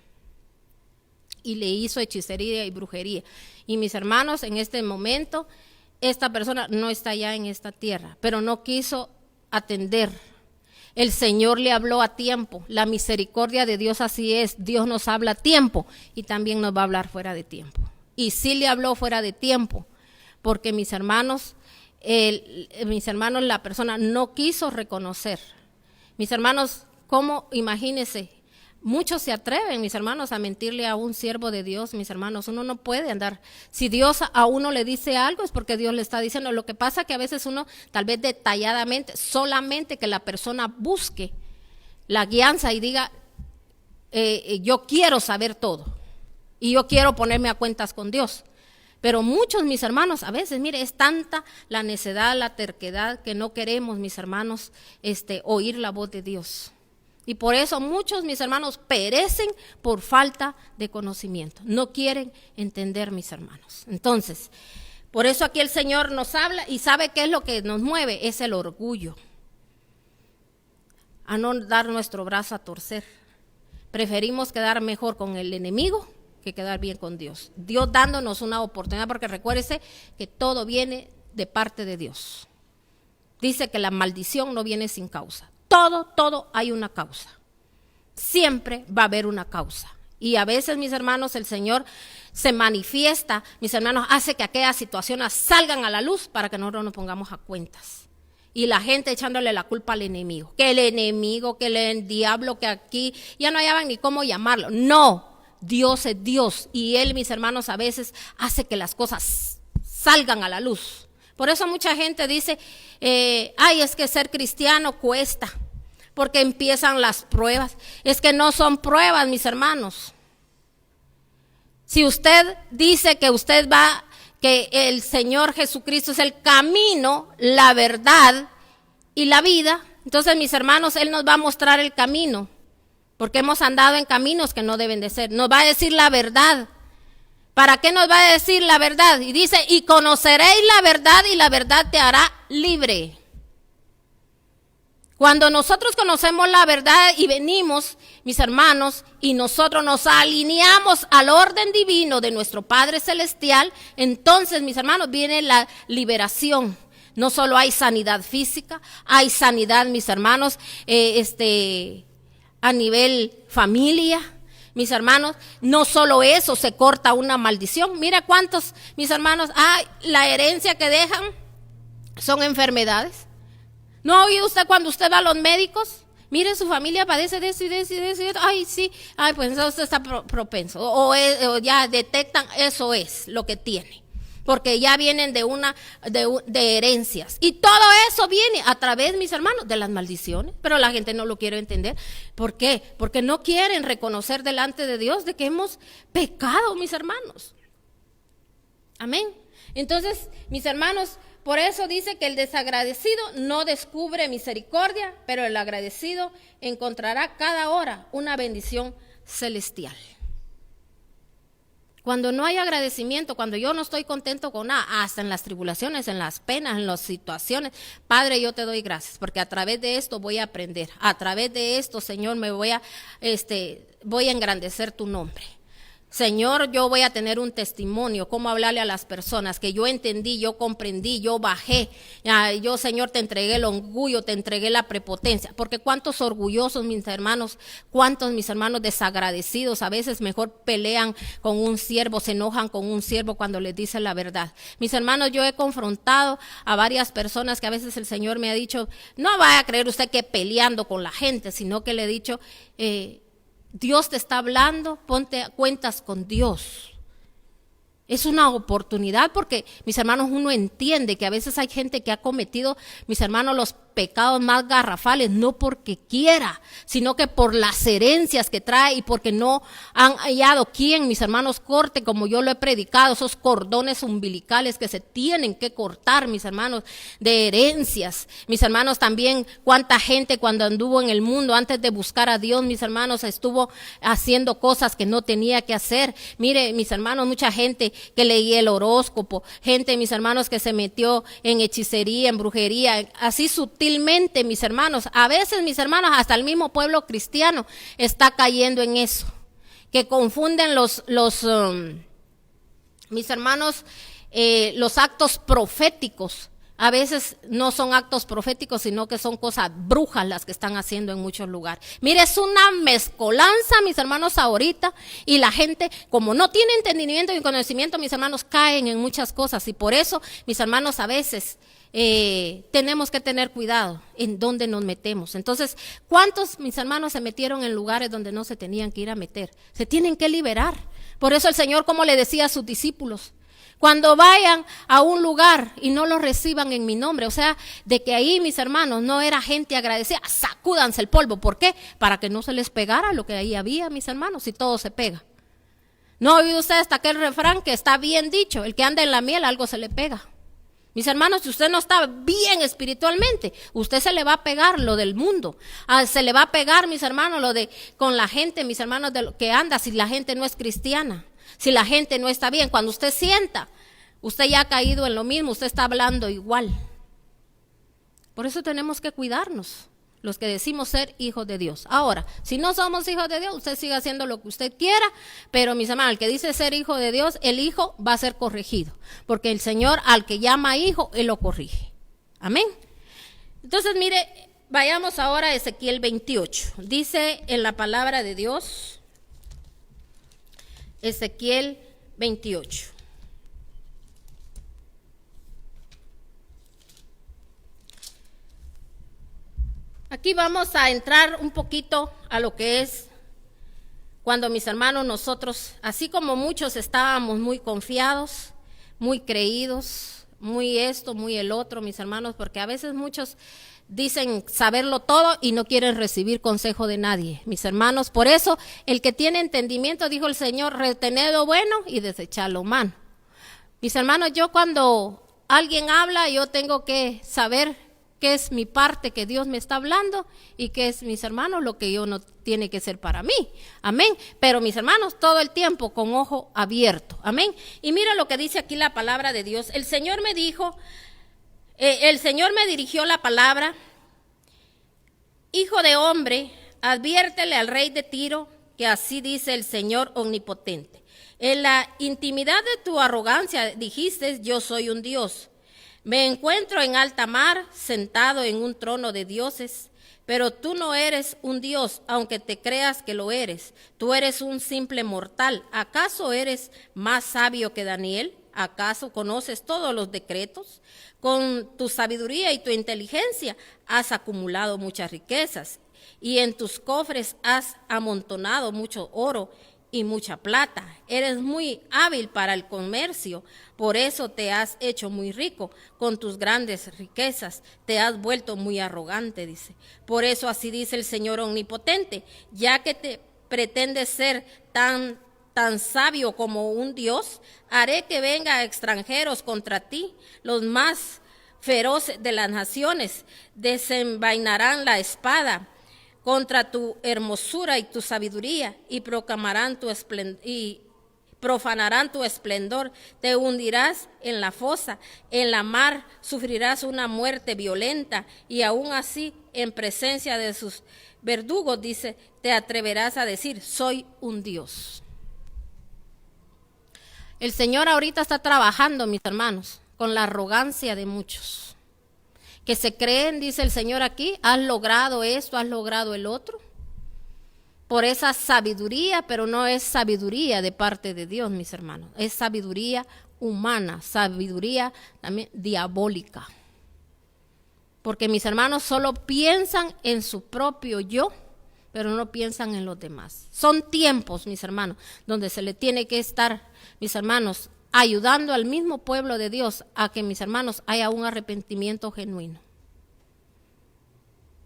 S1: Y le hizo hechicería y brujería. Y mis hermanos, en este momento, esta persona no está ya en esta tierra, pero no quiso atender. El Señor le habló a tiempo. La misericordia de Dios así es. Dios nos habla a tiempo y también nos va a hablar fuera de tiempo. Y sí le habló fuera de tiempo, porque mis hermanos, la persona no quiso reconocer. Mis hermanos, ¿cómo? Imagínense, muchos se atreven, mis hermanos, a mentirle a un siervo de Dios. Mis hermanos, uno no puede andar. Si Dios a uno le dice algo es porque Dios le está diciendo. Lo que pasa es que a veces uno, tal vez detalladamente, solamente que la persona busque la guianza y diga, yo quiero saber todo y yo quiero ponerme a cuentas con Dios. Pero muchos, mis hermanos, a veces, mire, es tanta la necedad, la terquedad, que no queremos, mis hermanos, oír la voz de Dios. Y por eso muchos, mis hermanos, perecen por falta de conocimiento. No quieren entender, mis hermanos. Entonces, por eso aquí el Señor nos habla y sabe qué es lo que nos mueve, es el orgullo. A no dar nuestro brazo a torcer. Preferimos quedar mejor con el enemigo que quedar bien con Dios. Dios dándonos una oportunidad, porque recuérdese que todo viene de parte de Dios. Dice que la maldición no viene sin causa. Todo hay una causa. Siempre va a haber una causa. Y a veces, mis hermanos, el Señor se manifiesta, mis hermanos, hace que aquellas situaciones salgan a la luz para que nosotros nos pongamos a cuentas. Y la gente echándole la culpa al enemigo. Que el enemigo, que el diablo, que aquí, ya no hallaban ni cómo llamarlo. No. Dios es Dios y Él, mis hermanos, a veces hace que las cosas salgan a la luz. Por eso mucha gente dice, es que ser cristiano cuesta, porque empiezan las pruebas. Es que no son pruebas, mis hermanos. Si usted dice que que el Señor Jesucristo es el camino, la verdad y la vida, entonces, mis hermanos, Él nos va a mostrar el camino. Porque hemos andado en caminos que no deben de ser. Nos va a decir la verdad. ¿Para qué nos va a decir la verdad? Y dice, y conoceréis la verdad y la verdad te hará libre. Cuando nosotros conocemos la verdad y venimos, mis hermanos, y nosotros nos alineamos al orden divino de nuestro Padre Celestial, entonces, mis hermanos, viene la liberación. No solo hay sanidad física, hay sanidad, mis hermanos, a nivel familia, mis hermanos, no solo eso, se corta una maldición. Mira cuántos, mis hermanos, la herencia que dejan son enfermedades. ¿No ha oído usted cuando usted va a los médicos? Mire, su familia padece de eso y de eso y de eso. Ay, sí, pues entonces usted está propenso. O ya detectan, eso es lo que tiene. Porque ya vienen de herencias. Y todo eso viene a través, mis hermanos, de las maldiciones. Pero la gente no lo quiere entender. ¿Por qué? Porque no quieren reconocer delante de Dios de que hemos pecado, mis hermanos. Amén. Entonces, mis hermanos, por eso dice que el desagradecido no descubre misericordia, pero el agradecido encontrará cada hora una bendición celestial. Cuando no hay agradecimiento, cuando yo no estoy contento con nada, hasta en las tribulaciones, en las penas, en las situaciones, Padre, yo te doy gracias, porque a través de esto voy a aprender, a través de esto, Señor, voy a engrandecer tu nombre. Señor, yo voy a tener un testimonio, cómo hablarle a las personas, que yo entendí, yo comprendí, yo bajé. Yo, Señor, te entregué el orgullo, te entregué la prepotencia. Porque cuántos orgullosos, mis hermanos, cuántos mis hermanos desagradecidos, a veces mejor pelean con un siervo, se enojan con un siervo cuando les dice la verdad. Mis hermanos, yo he confrontado a varias personas que a veces el Señor me ha dicho, no vaya a creer usted que peleando con la gente, sino que le he dicho, Dios te está hablando, ponte a cuentas con Dios. Es una oportunidad porque, mis hermanos, uno entiende que a veces hay gente que ha cometido, mis hermanos, los pecados más garrafales, no porque quiera, sino que por las herencias que trae y porque no han hallado quien, mis hermanos, corte, como yo lo he predicado, esos cordones umbilicales que se tienen que cortar, mis hermanos, de herencias. Mis hermanos, también cuánta gente cuando anduvo en el mundo antes de buscar a Dios, mis hermanos, estuvo haciendo cosas que no tenía que hacer. Mire, mis hermanos, mucha gente que leía el horóscopo, gente, mis hermanos, que se metió en hechicería, en brujería, así sutilmente, mis hermanos. A veces, mis hermanos, hasta el mismo pueblo cristiano está cayendo en eso, que confunden mis hermanos, los actos proféticos. A veces no son actos proféticos, sino que son cosas brujas las que están haciendo en muchos lugares. Mire, es una mezcolanza, mis hermanos, ahorita, y la gente, como no tiene entendimiento ni conocimiento, mis hermanos, caen en muchas cosas, y por eso, mis hermanos, a veces tenemos que tener cuidado en dónde nos metemos. Entonces, ¿cuántos, mis hermanos, se metieron en lugares donde no se tenían que ir a meter? Se tienen que liberar. Por eso el Señor, como le decía a sus discípulos, cuando vayan a un lugar y no los reciban en mi nombre, o sea, de que ahí, mis hermanos, no era gente agradecida, sacúdanse el polvo. ¿Por qué? Para que no se les pegara lo que ahí había, mis hermanos, si todo se pega. ¿No ha oído usted hasta aquel refrán que está bien dicho? El que anda en la miel, algo se le pega. Mis hermanos, si usted no está bien espiritualmente, usted se le va a pegar lo del mundo. Se le va a pegar, mis hermanos, lo de con la gente, mis hermanos, de lo que anda, si la gente no es cristiana. Si la gente no está bien, cuando usted sienta, usted ya ha caído en lo mismo, usted está hablando igual. Por eso tenemos que cuidarnos, los que decimos ser hijos de Dios. Ahora, si no somos hijos de Dios, usted siga haciendo lo que usted quiera, pero mis hermanos, el que dice ser hijo de Dios, el hijo va a ser corregido, porque el Señor al que llama hijo, Él lo corrige. Amén. Entonces, mire, vayamos ahora a Ezequiel 28. Dice en la palabra de Dios, Ezequiel 28. Aquí vamos a entrar un poquito a lo que es cuando, mis hermanos, nosotros, así como muchos estábamos muy confiados, muy creídos, muy esto, muy el otro, mis hermanos, porque a veces muchos dicen saberlo todo y no quieren recibir consejo de nadie, mis hermanos. Por eso, el que tiene entendimiento, dijo el Señor, retened lo bueno y desechad lo malo. Mis hermanos, yo cuando alguien habla, yo tengo que saber qué es mi parte que Dios me está hablando y qué es, mis hermanos, lo que yo no tiene que ser para mí. Amén. Pero, mis hermanos, todo el tiempo con ojo abierto. Amén. Y mira lo que dice aquí la palabra de Dios. El Señor me dijo, el Señor me dirigió la palabra: hijo de hombre, adviértele al rey de Tiro que así dice el Señor omnipotente. En la intimidad de tu arrogancia dijiste, yo soy un Dios. Me encuentro en alta mar, sentado en un trono de dioses, pero tú no eres un Dios, aunque te creas que lo eres. Tú eres un simple mortal. ¿Acaso eres más sabio que Daniel? ¿Acaso conoces todos los decretos? Con tu sabiduría y tu inteligencia has acumulado muchas riquezas, y en tus cofres has amontonado mucho oro y mucha plata. Eres muy hábil para el comercio, por eso te has hecho muy rico. Con tus grandes riquezas te has vuelto muy arrogante, dice. Por eso así dice el Señor omnipotente, ya que te pretendes ser tan tan sabio como un Dios? Haré que vengan extranjeros contra ti, los más feroces de las naciones, desenvainarán la espada contra tu hermosura y tu sabiduría, y proclamarán tu esplendor, y profanarán tu esplendor. Te hundirás en la fosa, en la mar sufrirás una muerte violenta, y aún así, en presencia de sus verdugos, dice, te atreverás a decir, soy un Dios. El Señor ahorita está trabajando, mis hermanos, con la arrogancia de muchos, que se creen, dice el Señor aquí, has logrado esto, has logrado el otro, por esa sabiduría, pero no es sabiduría de parte de Dios, mis hermanos, es sabiduría humana, sabiduría también diabólica, porque mis hermanos solo piensan en su propio yo, pero no piensan en los demás. Son tiempos, mis hermanos, donde se le tiene que estar, mis hermanos, ayudando al mismo pueblo de Dios a que, mis hermanos, haya un arrepentimiento genuino.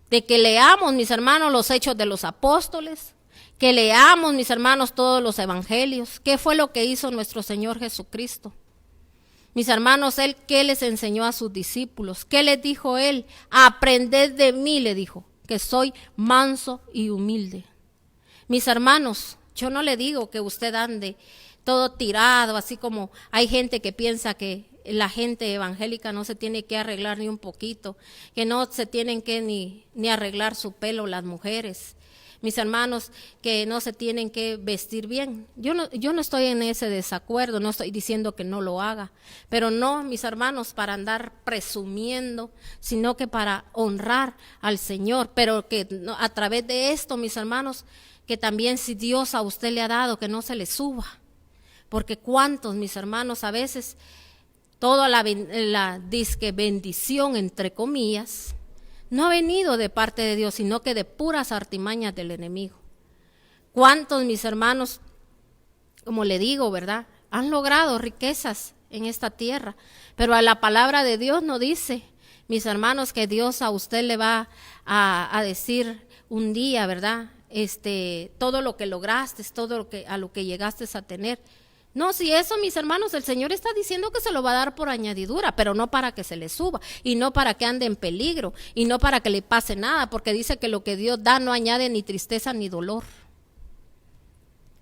S1: De que leamos, mis hermanos, los hechos de los apóstoles, que leamos, mis hermanos, todos los evangelios. ¿Qué fue lo que hizo nuestro Señor Jesucristo? Mis hermanos, Él, ¿qué les enseñó a sus discípulos? ¿Qué les dijo Él? Aprended de mí, le dijo, que soy manso y humilde. Mis hermanos, yo no le digo que usted ande todo tirado, así como hay gente que piensa que la gente evangélica no se tiene que arreglar ni un poquito, que no se tienen que ni arreglar su pelo las mujeres. Mis hermanos, que no se tienen que vestir bien. Yo no estoy en ese desacuerdo, no estoy diciendo que no lo haga, pero no, mis hermanos, para andar presumiendo, sino que para honrar al Señor, pero que a través de esto, mis hermanos, que también si Dios a usted le ha dado, que no se le suba, porque cuántos, mis hermanos, a veces toda la disque bendición, entre comillas, no ha venido de parte de Dios, sino que de puras artimañas del enemigo. ¿Cuántos, mis hermanos, como le digo, verdad, han logrado riquezas en esta tierra? Pero a la palabra de Dios no dice, mis hermanos, que Dios a usted le va a decir un día, ¿verdad? Todo lo que lograste, todo a lo que llegaste a tener. No, si eso, mis hermanos, el Señor está diciendo que se lo va a dar por añadidura, pero no para que se le suba, y no para que ande en peligro, y no para que le pase nada, porque dice que lo que Dios da no añade ni tristeza ni dolor.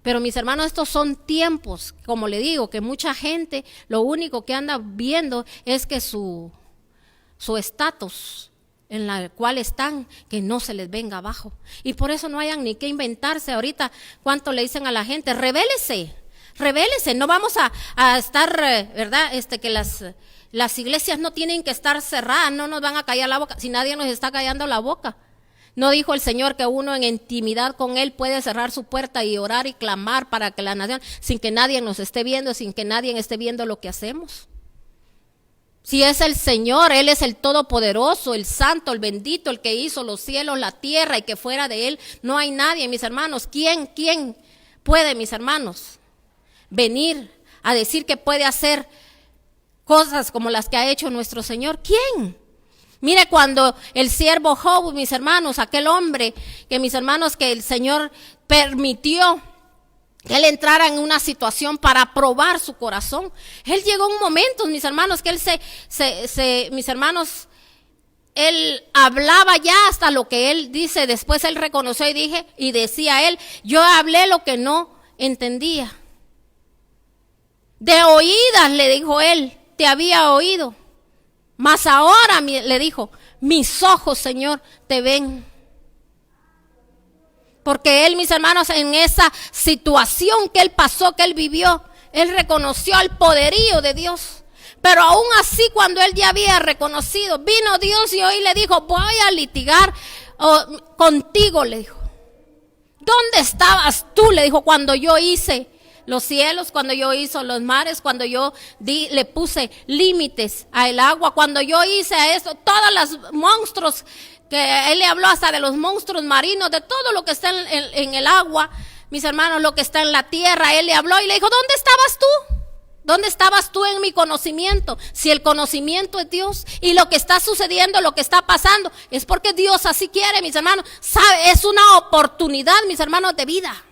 S1: Pero mis hermanos, estos son tiempos, como le digo, que mucha gente lo único que anda viendo es que su estatus en la cual están, que no se les venga abajo. Y por eso no hayan ni que inventarse ahorita. ¿Cuánto le dicen a la gente? Rebélese, no vamos a estar, ¿verdad? Que las iglesias no tienen que estar cerradas, no nos van a callar la boca, si nadie nos está callando la boca. ¿No dijo el Señor que uno en intimidad con Él puede cerrar su puerta y orar y clamar para que la nación, sin que nadie nos esté viendo, sin que nadie esté viendo lo que hacemos? Si es el Señor, Él es el Todopoderoso, el Santo, el Bendito, el que hizo los cielos, la tierra, y que fuera de Él no hay nadie, mis hermanos. ¿Quién puede, mis hermanos, venir a decir que puede hacer cosas como las que ha hecho nuestro Señor? ¿Quién? Mire, cuando el siervo Job, mis hermanos, aquel hombre que, mis hermanos, que el Señor permitió que él entrara en una situación para probar su corazón, él llegó a un momento, mis hermanos, que él mis hermanos, él hablaba ya hasta lo que él dice, después él reconoció y decía él, yo hablé lo que no entendía. De oídas, le dijo él, te había oído, mas ahora, le dijo, mis ojos, Señor, te ven. Porque él, mis hermanos, en esa situación que él pasó, que él vivió, él reconoció el poderío de Dios. Pero aún así, cuando él ya había reconocido, vino Dios y hoy le dijo, voy a litigar contigo, le dijo. ¿Dónde estabas tú? Le dijo, cuando yo hice los cielos, cuando yo hice los mares, cuando yo le puse límites al agua, cuando yo hice eso, todos los monstruos, que él le habló hasta de los monstruos marinos, de todo lo que está en el agua, mis hermanos, lo que está en la tierra, él le habló y le dijo, ¿dónde estabas tú? ¿Dónde estabas tú en mi conocimiento? Si el conocimiento es Dios y lo que está sucediendo, lo que está pasando, es porque Dios así quiere, mis hermanos. Sabe, es una oportunidad, mis hermanos, de vida.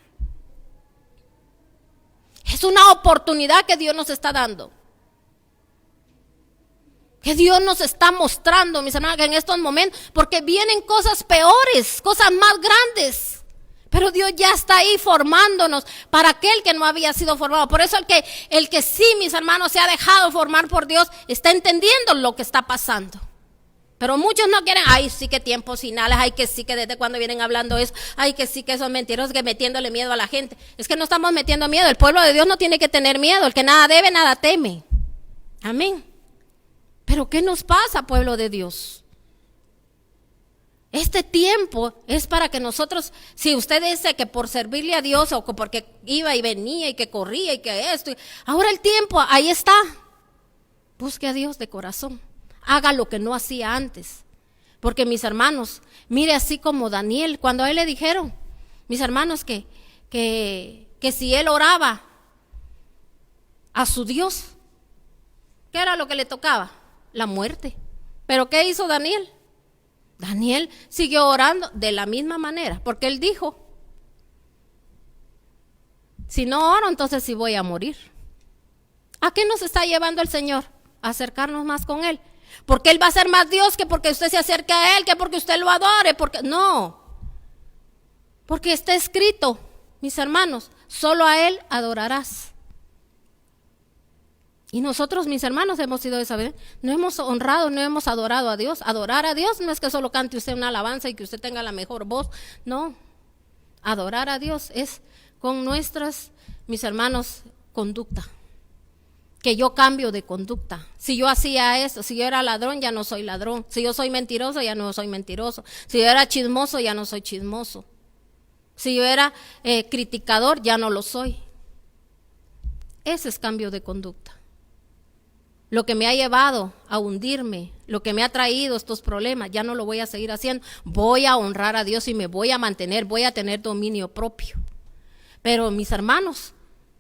S2: Es una oportunidad que Dios nos está dando. Que Dios nos está mostrando, mis hermanos, que en estos momentos, porque vienen cosas peores, cosas más grandes. Pero Dios ya está ahí formándonos para aquel que no había sido formado. Por eso el que sí, mis hermanos, se ha dejado formar por Dios, está entendiendo lo que está pasando. Pero muchos no quieren, ay, sí que tiempos finales, ay, que sí que desde cuando vienen hablando eso, ay, que sí que son mentirosos, que metiéndole miedo a la gente. Es que no estamos metiendo miedo, el pueblo de Dios no tiene que tener miedo, el que nada debe, nada teme. Amén. Pero ¿qué nos pasa, pueblo de Dios? Este tiempo es para que nosotros, si usted dice que por servirle a Dios o porque iba y venía y que corría y que esto, ahora el tiempo, ahí está. Busque a Dios de corazón. Haga lo que no hacía antes. Porque mis hermanos, mire así como Daniel, cuando a él le dijeron, mis hermanos, que si él oraba a su Dios, ¿qué era lo que le tocaba? La muerte. ¿Pero qué hizo Daniel? Daniel siguió orando de la misma manera, porque él dijo, si no oro, entonces sí voy a morir. ¿A qué nos está llevando el Señor? A acercarnos más con Él. Porque Él va a ser más Dios que porque usted se acerque a Él, que porque usted lo adore, porque no. Porque está escrito, mis hermanos, solo a Él adorarás. Y nosotros, mis hermanos, hemos sido de esa vez, no hemos honrado, no hemos adorado a Dios. Adorar a Dios no es que solo cante usted una alabanza y que usted tenga la mejor voz, no. Adorar a Dios es con nuestras, mis hermanos, conducta. Que yo cambio de conducta. Si yo hacía eso, si yo era ladrón, ya no soy ladrón. Si yo soy mentiroso, ya no soy mentiroso. Si yo era chismoso, ya no soy chismoso. Si yo era criticador, ya no lo soy. Ese es cambio de conducta. Lo que me ha llevado a hundirme, lo que me ha traído estos problemas, ya no lo voy a seguir haciendo. Voy a honrar a Dios y me voy a mantener, voy a tener dominio propio. Pero mis hermanos,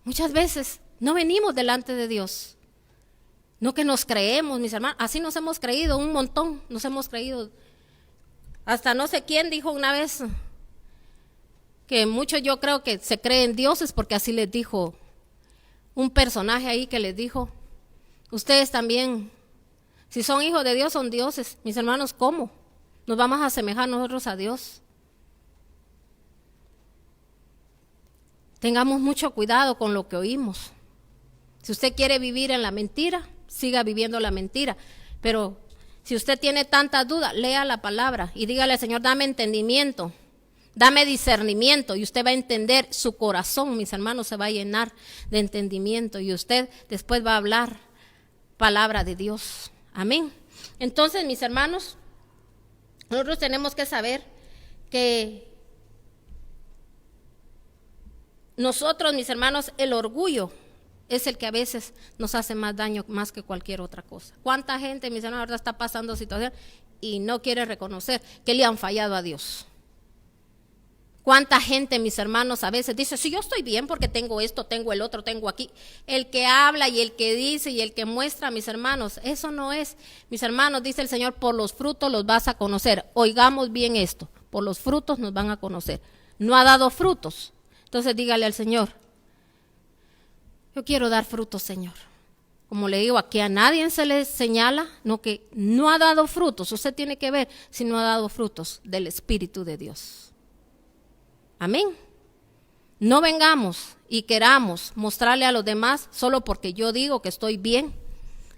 S2: muchas veces no venimos delante de Dios. No que nos creemos, mis hermanos, así nos hemos creído un montón, nos hemos creído. Hasta no sé quién dijo una vez que muchos yo creo que se creen dioses porque así les dijo un personaje ahí que les dijo, ustedes también, si son hijos de Dios, son dioses. Mis hermanos, ¿cómo? Nos vamos a asemejar nosotros a Dios. Tengamos mucho cuidado con lo que oímos. Si usted quiere vivir en la mentira, siga viviendo la mentira. Pero si usted tiene tantas dudas, lea la palabra y dígale al Señor, dame entendimiento, dame discernimiento, y usted va a entender su corazón, mis hermanos, se va a llenar de entendimiento y usted después va a hablar palabra de Dios. Amén. Entonces, mis hermanos, nosotros tenemos que saber que nosotros, mis hermanos, el orgullo es el que a veces nos hace más daño más que cualquier otra cosa. ¿Cuánta gente, mis hermanos, ahora está pasando situación y no quiere reconocer que le han fallado a Dios? ¿Cuánta gente, mis hermanos, a veces dice, sí, yo estoy bien porque tengo esto, tengo el otro, tengo aquí? El que habla y el que dice y el que muestra, mis hermanos, eso no es. Mis hermanos, dice el Señor, por los frutos los vas a conocer. Oigamos bien esto, por los frutos nos van a conocer. No ha dado frutos. Entonces dígale al Señor, yo quiero dar frutos, Señor. Como le digo, aquí a nadie se le señala, no que no ha dado frutos. Usted tiene que ver si no ha dado frutos del Espíritu de Dios. Amén. No vengamos y queramos mostrarle a los demás solo porque yo digo que estoy bien.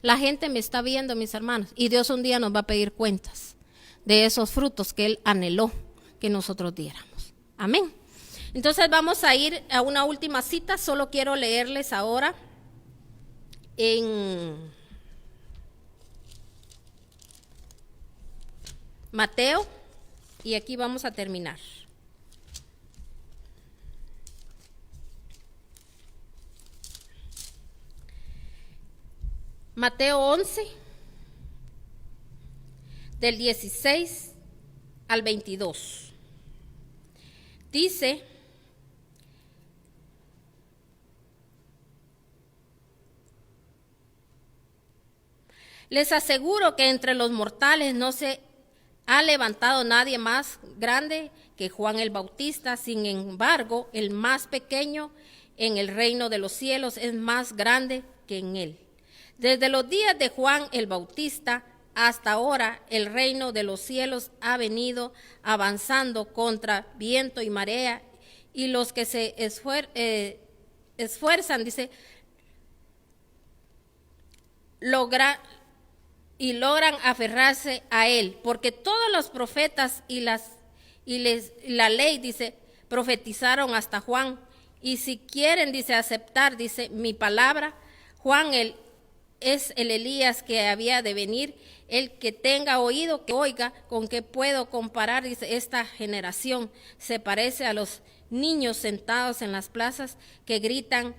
S2: La gente me está viendo, mis hermanos, y Dios un día nos va a pedir cuentas de esos frutos que Él anheló que nosotros diéramos. Amén. Entonces vamos a ir a una última cita. Solo quiero leerles ahora en Mateo, y aquí vamos a terminar. Mateo 11, del 16 al 22. Dice, les aseguro que entre los mortales no se ha levantado nadie más grande que Juan el Bautista. Sin embargo, el más pequeño
S1: en el reino de los cielos es más grande que en él. Desde los días de Juan el Bautista hasta ahora el reino de los cielos ha venido avanzando contra viento y marea, y los que se esfuerzan, dice, logran aferrarse a él, porque todos los profetas y la ley, dice, profetizaron hasta Juan, y si quieren, dice, aceptar, dice, mi palabra, Juan es el Elías que había de venir. El que tenga oído, que oiga. Con qué puedo comparar, dice, esta generación se parece a los niños sentados en las plazas que gritan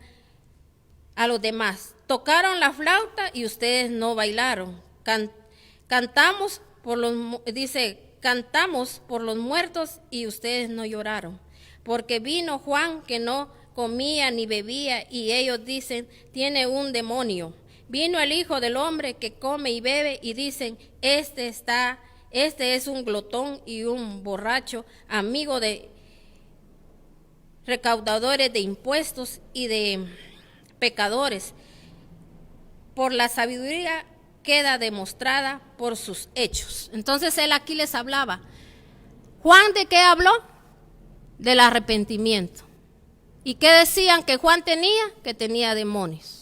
S1: a los demás. Tocaron la flauta y ustedes no bailaron. Cantamos por los muertos y ustedes no lloraron. Porque vino Juan que no comía ni bebía y ellos dicen, tiene un demonio. Vino el Hijo del Hombre que come y bebe y dicen, este es un glotón y un borracho, amigo de recaudadores de impuestos y de pecadores. Por la sabiduría queda demostrada por sus hechos. Entonces él aquí les hablaba. ¿Juan de qué habló? Del arrepentimiento. ¿Y qué decían que Juan tenía? Que tenía demonios.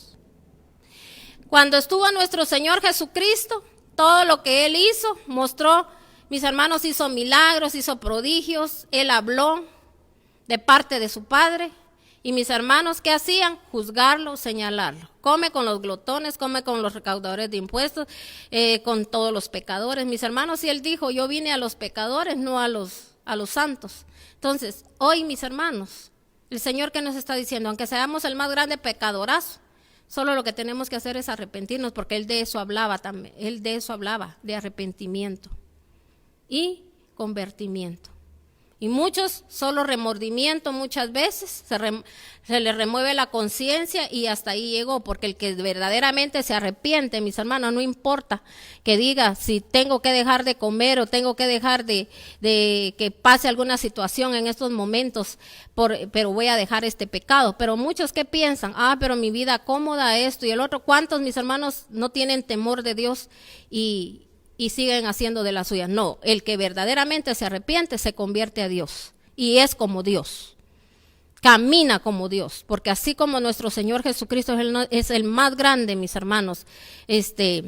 S1: Cuando estuvo nuestro Señor Jesucristo, todo lo que Él hizo, mostró, mis hermanos, hizo milagros, hizo prodigios, Él habló de parte de su Padre. Y mis hermanos, ¿qué hacían? Juzgarlo, señalarlo. Come con los glotones, come con los recaudadores de impuestos, con todos los pecadores. Mis hermanos, y Él dijo, yo vine a los pecadores, no a los santos. Entonces, hoy, mis hermanos, el Señor que nos está diciendo, aunque seamos el más grande pecadorazo, solo lo que tenemos que hacer es arrepentirnos, porque Él de eso hablaba también. Él de eso hablaba, de arrepentimiento y convertimiento. Y muchos, solo remordimiento muchas veces, se le remueve la conciencia y hasta ahí llegó, porque el que verdaderamente se arrepiente, mis hermanos, no importa que diga si tengo que dejar de comer o tengo que dejar de que pase alguna situación en estos momentos, pero voy a dejar este pecado. Pero muchos que piensan, pero mi vida cómoda, esto y el otro. ¿Cuántos, mis hermanos, no tienen temor de Dios y siguen haciendo de la suya? No, el que verdaderamente se arrepiente se convierte a Dios y es como Dios, camina como Dios, porque así como nuestro Señor Jesucristo es el más grande, mis hermanos,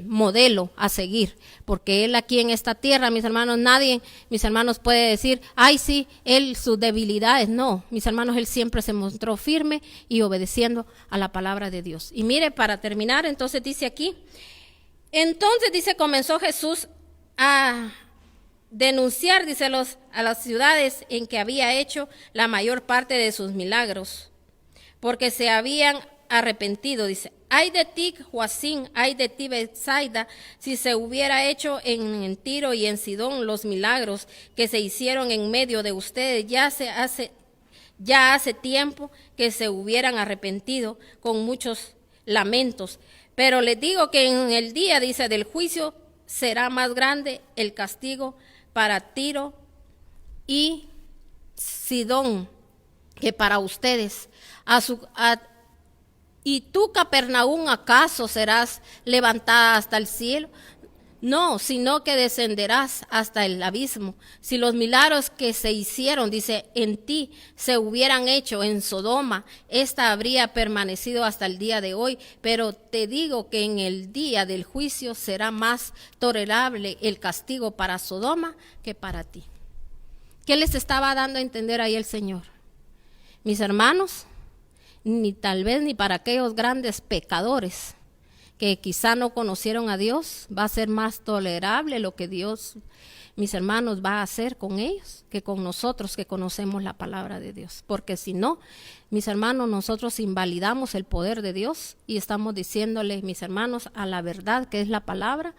S1: modelo a seguir, porque Él aquí en esta tierra, mis hermanos, nadie, mis hermanos, puede decir, ay sí, Él sus debilidades. No, mis hermanos, Él siempre se mostró firme y obedeciendo a la palabra de Dios. Y mire, para terminar, entonces dice aquí, entonces, dice, comenzó Jesús a denunciar, dice, a las ciudades en que había hecho la mayor parte de sus milagros, porque se habían arrepentido. Dice, ay de ti, Joacín, ay de ti, Betsaida, si se hubiera hecho en Tiro y en Sidón los milagros que se hicieron en medio de ustedes, ya hace tiempo que se hubieran arrepentido con muchos lamentos. Pero les digo que en el día, dice, del juicio será más grande el castigo para Tiro y Sidón que para ustedes. ¿Y tú, Capernaum, acaso serás levantada hasta el cielo? No, sino que descenderás hasta el abismo. Si los milagros que se hicieron, dice, en ti se hubieran hecho en Sodoma, esta habría permanecido hasta el día de hoy. Pero te digo que en el día del juicio será más tolerable el castigo para Sodoma que para ti. ¿Qué les estaba dando a entender ahí el Señor? Mis hermanos, ni tal vez ni para aquellos grandes pecadores que quizá no conocieron a Dios, va a ser más tolerable lo que Dios, mis hermanos, va a hacer con ellos que con nosotros que conocemos la palabra de Dios. Porque si no, mis hermanos, nosotros invalidamos el poder de Dios y estamos diciéndole, mis hermanos, a la verdad que es la palabra,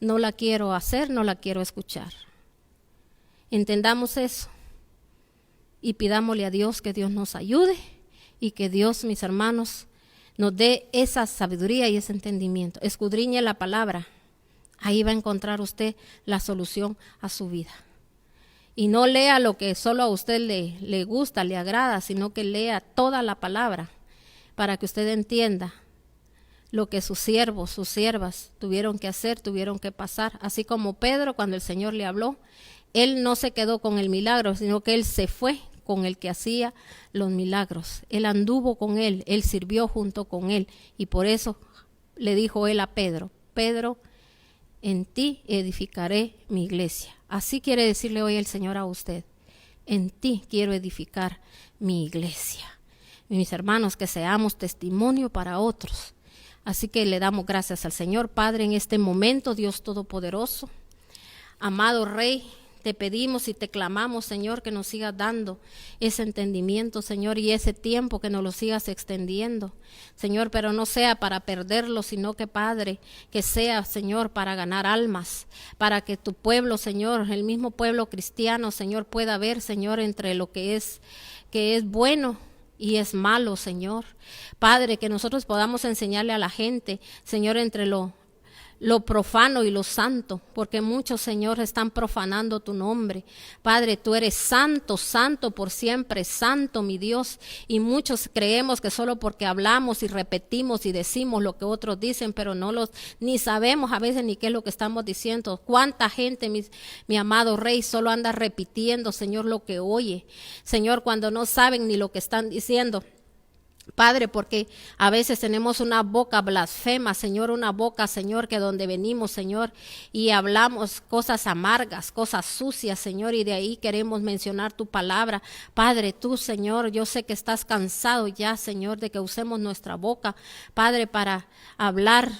S1: no la quiero hacer, no la quiero escuchar. Entendamos eso y pidámosle a Dios que Dios nos ayude y que Dios, mis hermanos, nos dé esa sabiduría y ese entendimiento. Escudriñe la palabra. Ahí va a encontrar usted la solución a su vida. Y no lea lo que solo a usted le gusta, le agrada, sino que lea toda la palabra
S2: para que usted entienda lo que sus siervos, sus siervas tuvieron que hacer, tuvieron que pasar. Así como Pedro, cuando el Señor le habló, él no se quedó con el milagro, sino que él se fue con el que hacía los milagros. Él anduvo con él, él sirvió junto con él. Y por eso le dijo él a Pedro, Pedro, en ti edificaré mi iglesia. Así quiere decirle hoy el Señor a usted, en ti quiero edificar mi iglesia. Mis hermanos, que seamos testimonio para otros. Así que le damos gracias al Señor. Padre, en este momento, Dios Todopoderoso, amado Rey, te pedimos y te clamamos, Señor, que nos sigas dando ese entendimiento, Señor, y ese tiempo que nos lo sigas extendiendo, Señor, pero no sea para perderlo, sino que, Padre, que sea, Señor, para ganar almas, para que tu pueblo, Señor, el mismo pueblo cristiano, Señor, pueda ver, Señor, entre lo que es bueno y es malo, Señor. Padre, que nosotros podamos enseñarle a la gente, Señor, entre lo profano y lo santo, porque muchos, Señor, están profanando tu nombre. Padre, tú eres santo, santo por siempre, santo, mi Dios, y muchos creemos que solo porque hablamos y repetimos y decimos lo que otros dicen, pero ni sabemos a veces ni qué es lo que estamos diciendo. Cuánta gente, mi amado Rey, solo anda repitiendo, Señor, lo que oye, Señor, cuando no saben ni lo que están diciendo. Padre, porque a veces tenemos una boca blasfema, Señor, una boca, Señor, que donde venimos, Señor, y hablamos cosas amargas, cosas sucias, Señor, y de ahí queremos mencionar tu palabra. Padre, tú, Señor, yo sé que estás cansado ya, Señor, de que usemos nuestra boca, Padre, para hablar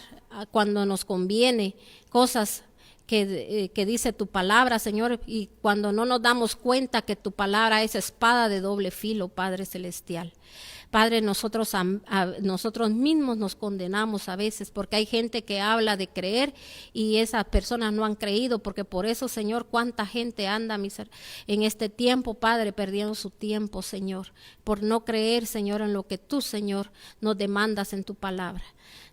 S2: cuando nos conviene, cosas que dice tu palabra, Señor, y cuando no nos damos cuenta que tu palabra es espada de doble filo, Padre Celestial. Padre, nosotros mismos nos condenamos a veces porque hay gente que habla de creer y esas personas no han creído, porque por eso, Señor, cuánta gente anda en este tiempo, Padre, perdiendo su tiempo, Señor, por no creer, Señor, en lo que tú, Señor, nos demandas en tu palabra.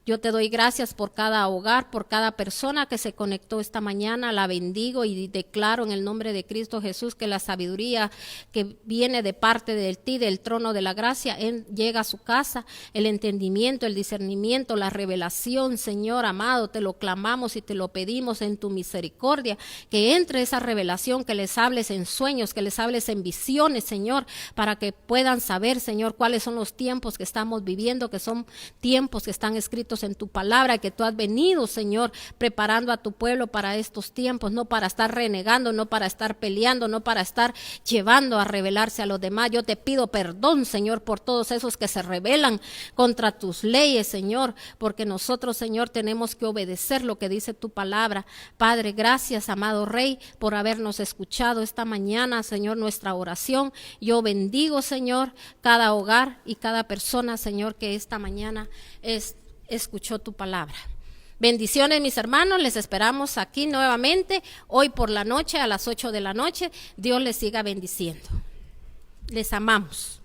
S2: Yo te doy gracias por cada hogar, por cada persona que se conectó esta mañana. La bendigo y declaro en el nombre de Cristo Jesús que la sabiduría que viene de parte de ti, del trono de la gracia, llega a su casa. El entendimiento, el discernimiento, la revelación, Señor amado, te lo clamamos y te lo pedimos en tu misericordia. Que entre esa revelación, que les hables en sueños, que les hables en visiones, Señor, para que puedan saber, Señor, cuáles son los tiempos que estamos viviendo, que son tiempos que están escritos en tu palabra, que tú has venido, Señor, preparando a tu pueblo para estos tiempos, no para estar renegando, no para estar peleando, no para estar llevando a rebelarse a los demás. Yo te pido perdón, Señor, por todos esos que se rebelan contra tus leyes, Señor, porque nosotros, Señor, tenemos que obedecer lo que dice tu palabra. Padre, gracias, amado Rey, por habernos escuchado esta mañana, Señor, nuestra oración. Yo bendigo, Señor, cada hogar y cada persona, Señor, que esta mañana escuchó tu palabra. Bendiciones, mis hermanos, les esperamos aquí nuevamente hoy por la noche a las 8 de la noche. Dios les siga bendiciendo. Les amamos.